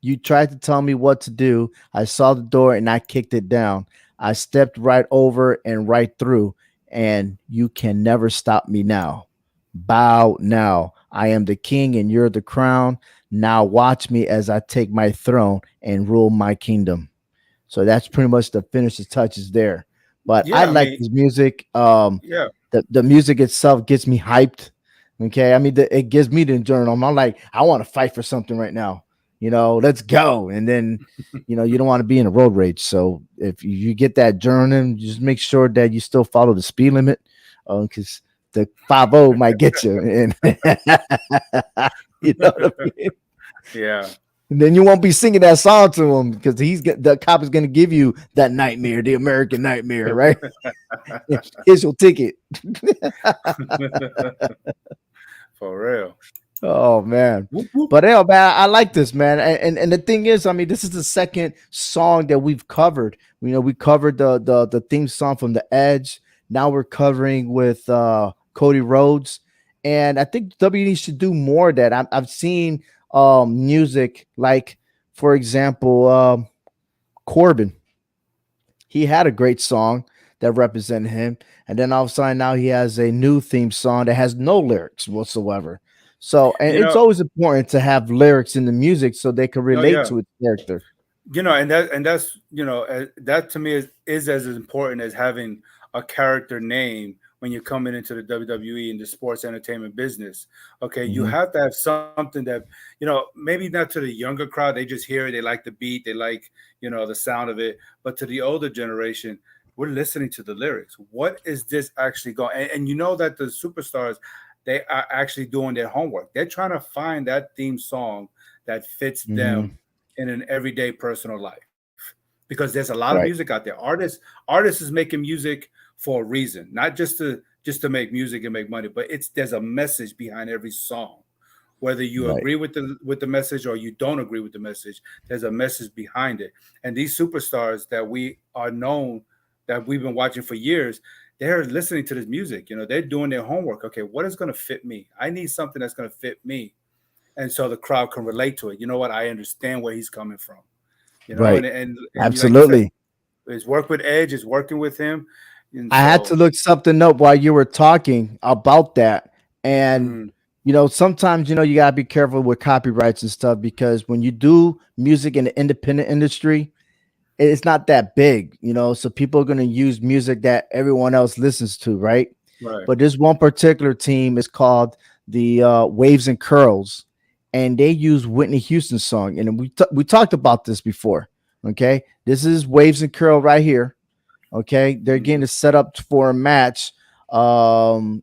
you tried to tell me what to do. I saw the door and I kicked it down. I stepped right over and right through, and you can never stop me now. Bow now. I am the king and you're the crown. Now watch me as I take my throne and rule my kingdom. So that's pretty much the finished touches there. But I Yeah, I like mean, his music. yeah. The music itself gets me hyped. Okay, I mean, it gives me the adrenaline. I'm like, I want to fight for something right now. let's go. And then, you don't want to be in a road rage. So if you get that journey, just make sure that you still follow the speed limit, because the 50 might get you. And you know what I mean? Yeah. And then you won't be singing that song to him because the cop is going to give you that nightmare, the American nightmare, right? Here's your ticket. For real. Oh man. Whoop, whoop. But yeah, man, I like this, man. And the thing is, I mean, this is the second song that we've covered. We covered the theme song from The Edge. Now we're covering with Cody Rhodes. And I think WWE should do more of that. I've seen music like, for example, Corbin. He had a great song that represented him. And then all of a sudden now he has a new theme song that has no lyrics whatsoever. So, and You it's know, always important to have lyrics in the music so they can oh relate yeah. to its character. And that's that to me is as important as having a character name when you're coming into the WWE and the sports entertainment business. Okay, you Mhm. have to have something that maybe not to the younger crowd. They just hear it, they like the beat, they like the sound of it. But to the older generation, we're listening to the lyrics. What is this actually going? And you know that the superstars, they are actually doing their homework. They're trying to find that theme song that fits Mhm. them in an everyday personal life, because there's a lot of Right. music out there. Artists is making music for a reason, not just to make music and make money, but there's a message behind every song. Whether you Right. agree with the message or you don't agree with the message, there's a message behind it. And these superstars that we are known, that we've been watching for years, they're listening to this music. They're doing their homework. Okay, what is going to fit me? I need something that's going to fit me, and so the crowd can relate to it. You know what? I understand where he's coming from. Right. And like you said, Absolutely. his work with Edge is working with him, and I had to so look something up while you were talking about that. And mm, sometimes you gotta be careful with copyrights and stuff because when you do music in the independent industry, it's not that big, so people are going to use music that everyone else listens to, right? right, But this one particular team is called the Waves and Curls, and they use Whitney Houston's song, and we talked about this before. Okay, this is Waves and Curl right here. Okay, they're mm, getting set up for a match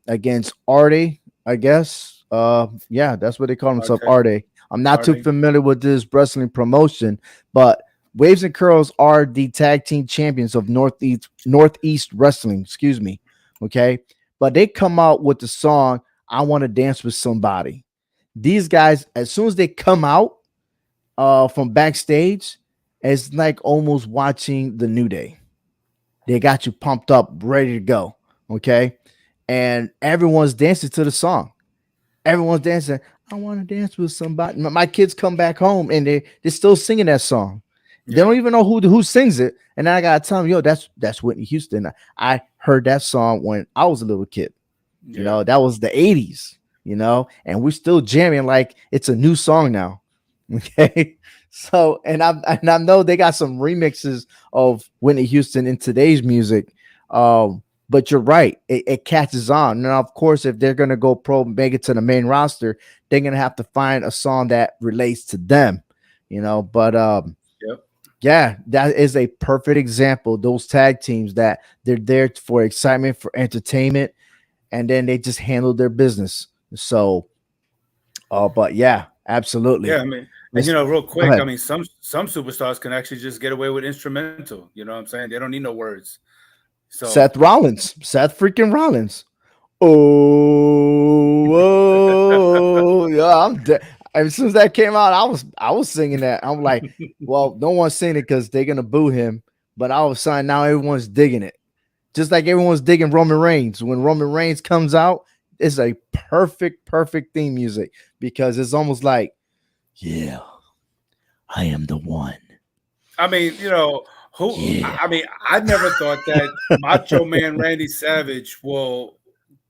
against Artie, I guess. Yeah, that's what they call themselves, Arte, Artie. I'm not too Arte, familiar with this wrestling promotion, but Waves and Curls are the tag team champions of Northeast Wrestling, excuse me. Okay, but they come out with the song "I Want to Dance with Somebody." These guys, as soon as they come out from backstage, it's like almost watching the New Day. They got you pumped up, ready to go. Okay. And everyone's dancing to the song. Everyone's dancing. I want to dance with somebody. My kids come back home and they're still singing that song. They yeah, don't even know who sings it. And I gotta tell them, yo, that's Whitney Houston. I heard that song when I was a little kid. yeah, That was the 80s, and we're still jamming like it's a new song now. Okay. So, and I know they got some remixes of Whitney Houston in today's music. But you're right, it catches on. Now, of course, if they're gonna go pro and make it to the main roster, they're gonna have to find a song that relates to them, But yep, yeah, that is a perfect example. Those tag teams that they're there for excitement, for entertainment, and then they just handle their business. So, but yeah, yeah. absolutely. I mean, and Let's real go quick, I ahead. mean, some superstars can actually just get away with instrumental. You know what I'm saying? They don't need no words. So Seth Rollins, Seth freaking Rollins. Oh, whoa, yeah, as soon as that came out, I was singing that. I'm like, well, no one's singing it because they're gonna boo him. But all of a sudden now everyone's digging it. Just like everyone's digging Roman Reigns. When Roman Reigns comes out, it's a perfect theme music because it's almost like, yeah, I am the one. I mean, who? Yeah. I mean, I never thought that Macho Man Randy Savage will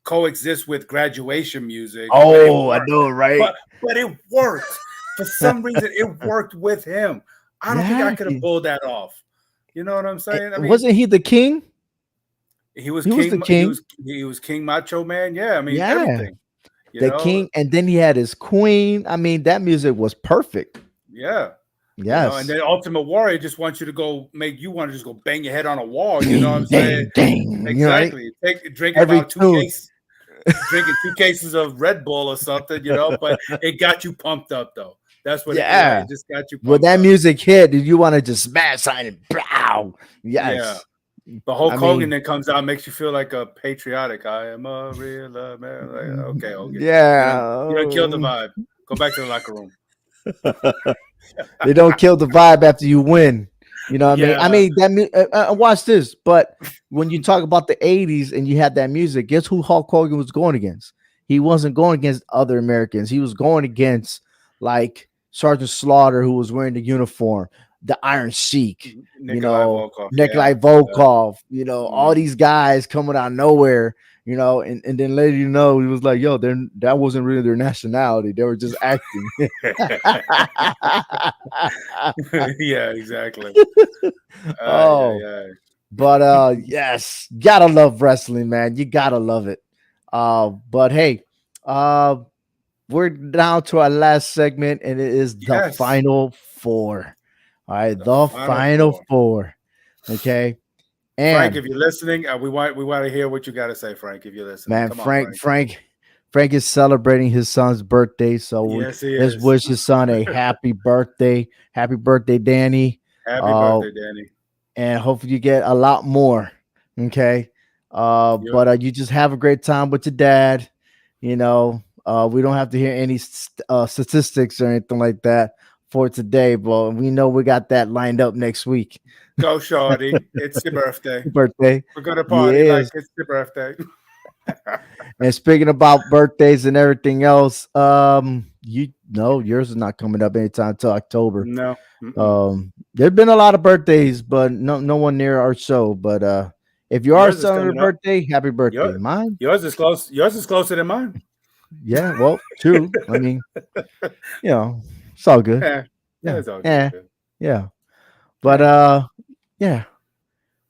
coexist with graduation music, but it Oh, I worked. know, right? But it worked. For some reason, it worked with him. I don't think I Yeah. could have pulled that off. You know what I'm saying? I mean, Wasn't he the king? he was He was the king. He king. was he was King Macho Man. Yeah, I mean Yeah. everything. You The know, king. And then he had his queen. I mean, that music was perfect. Yeah. And Yes. then Ultimate Warrior just wants you to go make you want to just go bang your head on a wall. You know what I'm Dang, saying? dang, dang. Right? Exactly. Drinking Every about tune. drinking 2 cases of Red Bull or something, but it got you pumped up though. That's what Yeah. it just got you When pumped that up. music hit, did you want to just smash sign it? Bow. Yeah. Yes. But Hulk I Hogan mean, then comes out, makes you feel like a patriotic. I am a real American. Like, okay, Hogan. You don't kill the yeah. vibe. Go back to the locker room. They don't kill the vibe after you win. You know what I mean? I Yeah. mean watch this. But when you talk about the '80s and you had that music, guess who Hulk Hogan was going against? He wasn't going against other Americans. He was going against like Sergeant Slaughter, who was wearing the uniform, the Iron Sheik, Nikolai Volkov. Nikolai Yeah. Volkov, all Mm. these guys coming out of nowhere, and then later he was like, yo, that wasn't really their nationality. They were just acting. Yeah, exactly. Yeah, Oh, yeah. but yes, gotta love wrestling, man. You gotta love it. But hey, uh we're down to our last segment, and it is the Yes. final four. All right, The the final final four. four. Okay. Frank, And if you're listening, we want to hear what you got to say, Frank. If you're listening, man, come on, Frank. Frank is celebrating his son's birthday. So Yes, he let's is. wish his son a happy birthday. Happy birthday, Danny. Happy Uh birthday, Danny. and hopefully you get a lot more. Okay. Yep. But you just have a great time with your dad. We don't have to hear any statistics or anything like that for today, but we know we got that lined up next week. Go, Shorty. It's your birthday. Birthday. We're gonna party like Yes. it's your birthday. And speaking about birthdays and everything else, you know yours is not coming up anytime until October. No. Mm-mm. There've been a lot of birthdays, but no one near our show. But if you are Yours is celebrating a coming up. birthday, happy birthday. Your, Mine, yours is close. Yours is closer than mine. yeah, well, true. I mean, it's all good. Yeah. Yeah, Yeah, it's all good. yeah, yeah. But Yeah. yeah.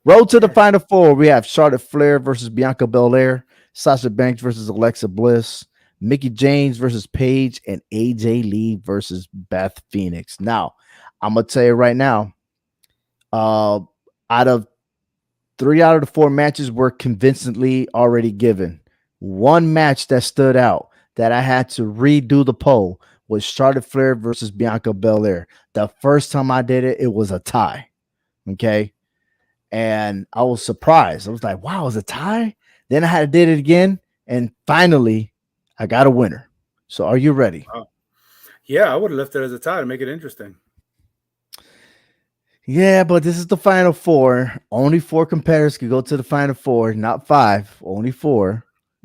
Road to the final four. We have Charlotte Flair versus Bianca Belair, Sasha Banks versus Alexa Bliss, Mickey James versus Paige, and AJ Lee versus Beth Phoenix. Now, I'm gonna tell you right now, out of 3 out of the 4 matches were convincingly already given. One match that stood out that I had to redo the poll was Charlotte Flair versus Bianca Belair. The first time I did it, it was a tie. Okay. And I was surprised. I was like, wow, it's a tie? Then I had to did it again. And finally, I got a winner. So are you ready? Oh. Yeah, I would have left it as a tie to make it interesting. Yeah, but this is the final four. Only 4 competitors could go to the final four, not 5, only 4.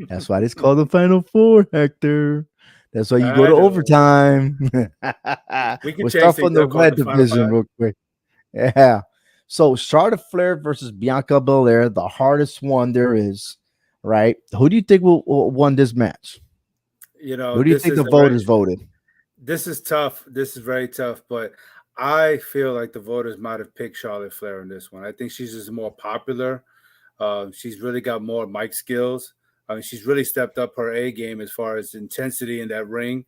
That's why it's called the final four, Hector. That's why you go I to know. overtime. We can We'll change start things from the up, call it red the final division five. real quick. Yeah. So Charlotte Flair versus Bianca Belair, the hardest one there is, right? Who do you think will won this match? Who do you This think is the a very voters voted? this is tough. This is very tough, but I feel like the voters might have picked Charlotte Flair in this one. I think she's just more popular. She's really got more mic skills. I mean, she's really stepped up her A game as far as intensity in that ring.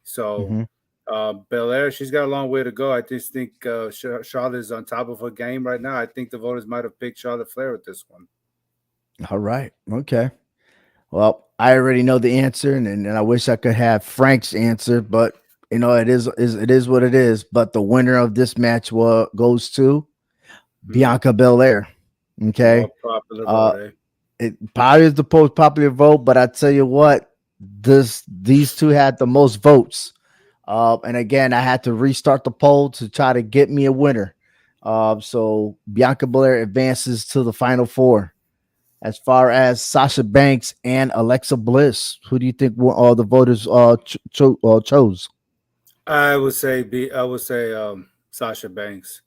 So, Mm-hmm. Belair, she's got a long way to go. I just think Charlotte is on top of her game right now. I think the voters might have picked Charlotte Flair with this one. All right. Okay. Well, I already know the answer, and I wish I could have Frank's answer, but it is what it is. But the winner of this match goes to Bianca Belair. More Okay. popular Uh, vote, eh? it probably is the most popular vote, but I tell you what, these two had the most votes. And again, I had to restart the poll to try to get me a winner. So Bianca Belair advances to the final four. As far as Sasha Banks and Alexa Bliss, who do you think all the voters chose? I would say Sasha Banks.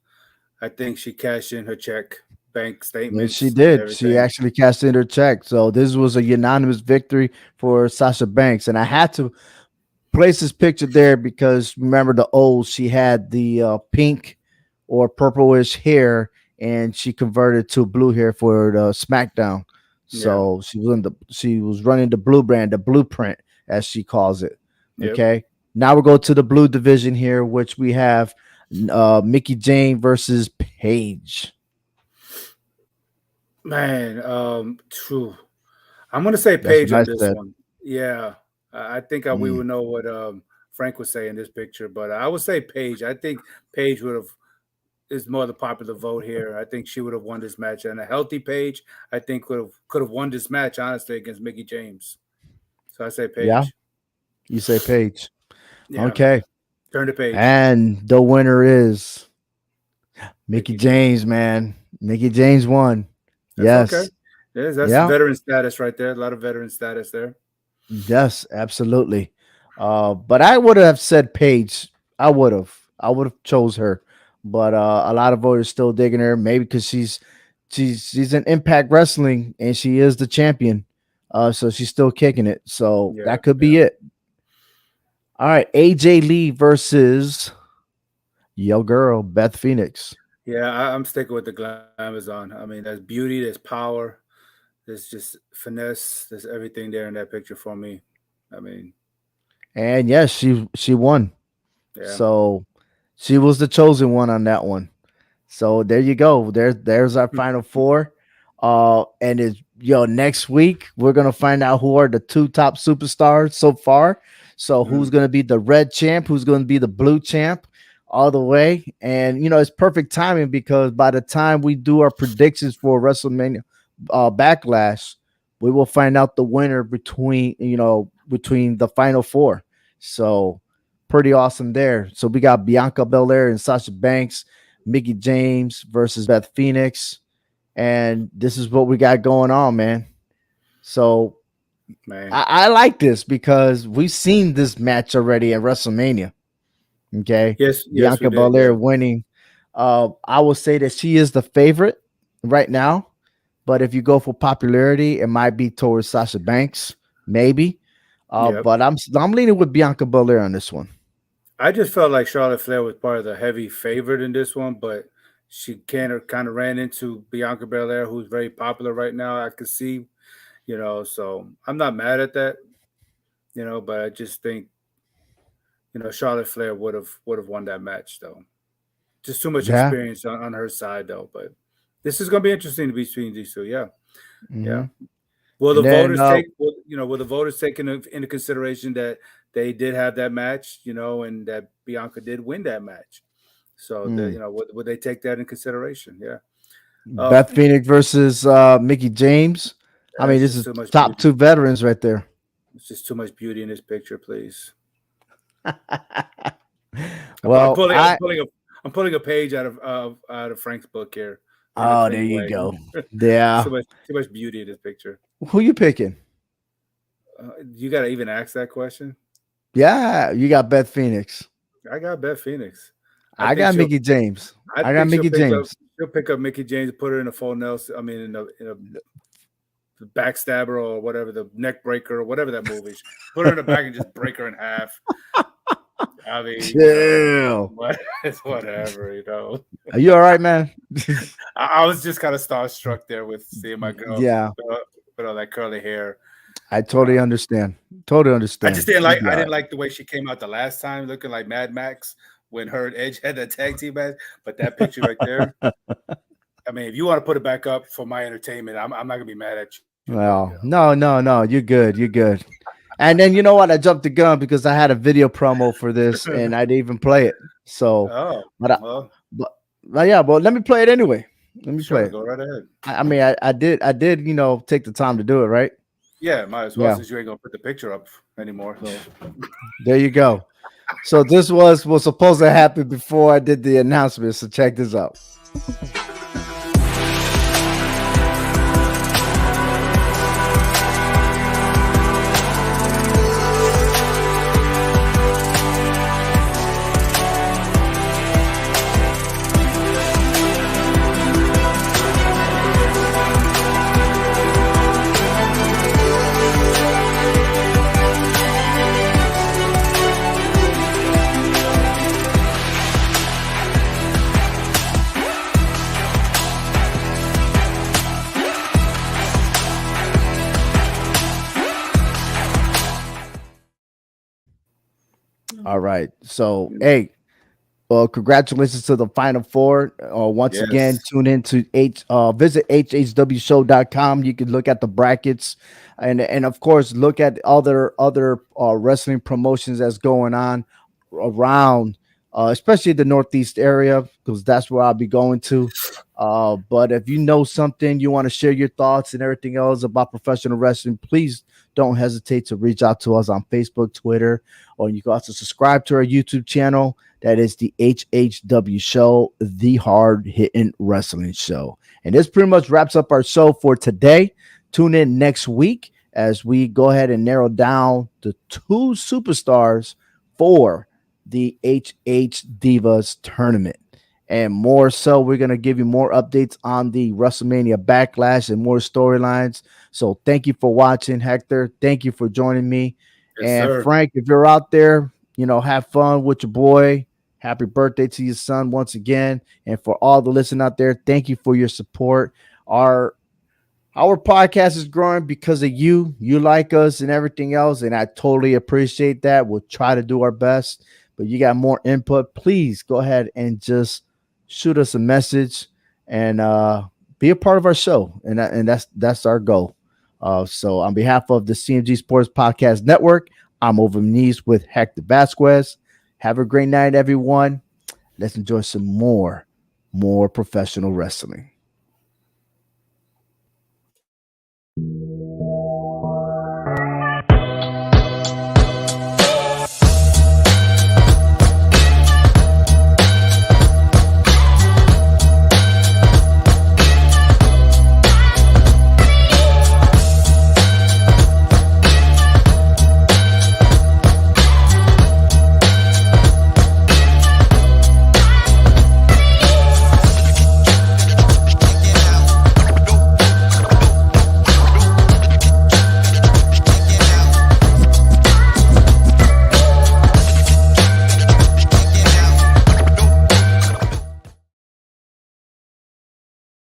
I think she cashed in her check, bank Yes, she statements, and did. She everything. actually cashed in her check. So this was a unanimous victory for Sasha Banks. And I had to place this picture there because remember the old, she had the pink or purplish hair and she converted to blue hair for the Smackdown. Yeah. So she was running the blue brand, the blueprint as she calls it. Yep. Okay. Now we'll go to the blue division here, which we have Mickey James versus Paige. Man, true. I'm gonna say That's Paige what I on this said. one. Yeah, I think we Mm, would know what Frank would say in this picture, but I would say Paige. I think Paige would have is more the popular vote here. I think she would have won this match, and a healthy Paige, I think could have won this match honestly against Mickey James. So I say yeah, Paige. you say Paige. Yeah, Okay. turn to Paige. And the winner is Mickey Mickey James. James, man. Mickey James won. That's okay. Yes. That's Yeah. veteran status right there. A lot of veteran status there. Yes, absolutely. But I would have said Paige. I would have. I would have chose her. But a lot of voters still digging her, maybe because she's in Impact Wrestling and she is the champion. So she's still kicking it. So Yeah, that could yeah, be it. All right, AJ Lee versus yo girl Beth Phoenix. yeah. I'm sticking with the Glamazon. I mean, there's beauty, there's power, there's just finesse, there's everything there in that picture for me. I mean, And yes, she won. yeah, So she was the chosen one on that one. So there you go. There's our final four. And it's next week we're gonna find out who are the two top superstars so far. So who's mm, gonna be the red champ, who's gonna be the blue champ, all the way. And it's perfect timing because by the time we do our predictions for WrestleMania Backlash, we will find out the winner between the final four. So pretty awesome there. So we got Bianca Belaire and Sasha Banks, Mickey James versus Beth Phoenix. And this is what we got going on, man. So man. I like this because we've seen this match already at WrestleMania. Okay. Yes, yes, we Bianca did. Yeah, Belair winning. I will say that she is the favorite right now. But if you go for popularity, it might be towards Sasha Banks, maybe. yep. But I'm leaning with Bianca Belair on this one. I just felt like Charlotte Flair was part of the heavy favorite in this one, but she kind of ran into Bianca Belair, who's very popular right now. I could see, so I'm not mad at that, but I just think, Charlotte Flair would have won that match though. Just too much Yeah. experience on her side though. But this is gonna be interesting between these two. Yeah, Hmm. yeah. Will the And then voters take? Will the voters take into consideration that they did have that match, and that Bianca did win that match? So mm, would they take that in consideration? Yeah. Uh, Beth Phoenix versus Mickey James. I mean, it's this just is too much top beauty. two veterans right there. It's just too much beauty in this picture, please. I'm Well, pulling. I'm pulling a page out of Frank's book here in a oh, there clean you way. go. It's Yeah. too much beauty in this picture. Who you picking? You got to even ask that question. Yeah, you got Beth Phoenix. I got Beth Phoenix. I I think got she'll. Mickey James. I I got think she'll Mickey pick up. James. She'll pick up Mickey James, put her in a full Nelson. I mean, in a backstabber or whatever, the neck breaker or whatever that movie is. Put her in the back and just break her in half. I mean, Chill. it's whatever. Are you all right, man? I was just kind of starstruck there with seeing my girl Yeah, with all that curly hair. I totally understand. Totally I understand. just didn't You'll like. be I all didn't right. like the way she came out the last time, looking like Mad Max when her and Edge had that tag team match. But that picture right there. I mean, if you want to put it back up for my entertainment, I'm not gonna be mad at you. Well, no. You're good. You're good. And then you know what? I jumped the gun because I had a video promo for this and I didn't even play it. So, Oh, but, I, well, but yeah, but let me play it anyway. Let me play sure, it. go right ahead. I mean, I did, take the time to do it, right? Yeah, might as well Yeah. since you ain't gonna put the picture up anymore. So. There you go. So this was supposed to happen before I did the announcement. So check this out. All right. So, hey, well, congratulations to the Final Four. Once again, Yes. tune in to visit hhwshow.com. You can look at the brackets and of course look at other wrestling promotions that's going on around, especially the Northeast area, because that's where I'll be going to. But if you know something, you want to share your thoughts and everything else about professional wrestling, please don't hesitate to reach out to us on Facebook, Twitter, or you can also subscribe to our YouTube channel. That is the HHW Show, the hard hitting wrestling show. And this pretty much wraps up our show for today. Tune in next week as we go ahead and narrow down the two superstars for the HH Divas tournament. And more so, we're going to give you more updates on the WrestleMania Backlash and more storylines. So thank you for watching, Hector. Thank you for joining me. Yes, And sir. Frank, if you're out there, have fun with your boy. Happy birthday to your son once again. And for all the listeners out there, thank you for your support. Our podcast is growing because of you. You like us and everything else, and I totally appreciate that. We'll try to do our best, but you got more input. Please go ahead and just shoot us a message and be a part of our show, and that's our goal. So on behalf of the CMG Sports Podcast Network, I'm over knees with Hector Vasquez. Have a great night, everyone. Let's enjoy some more professional wrestling.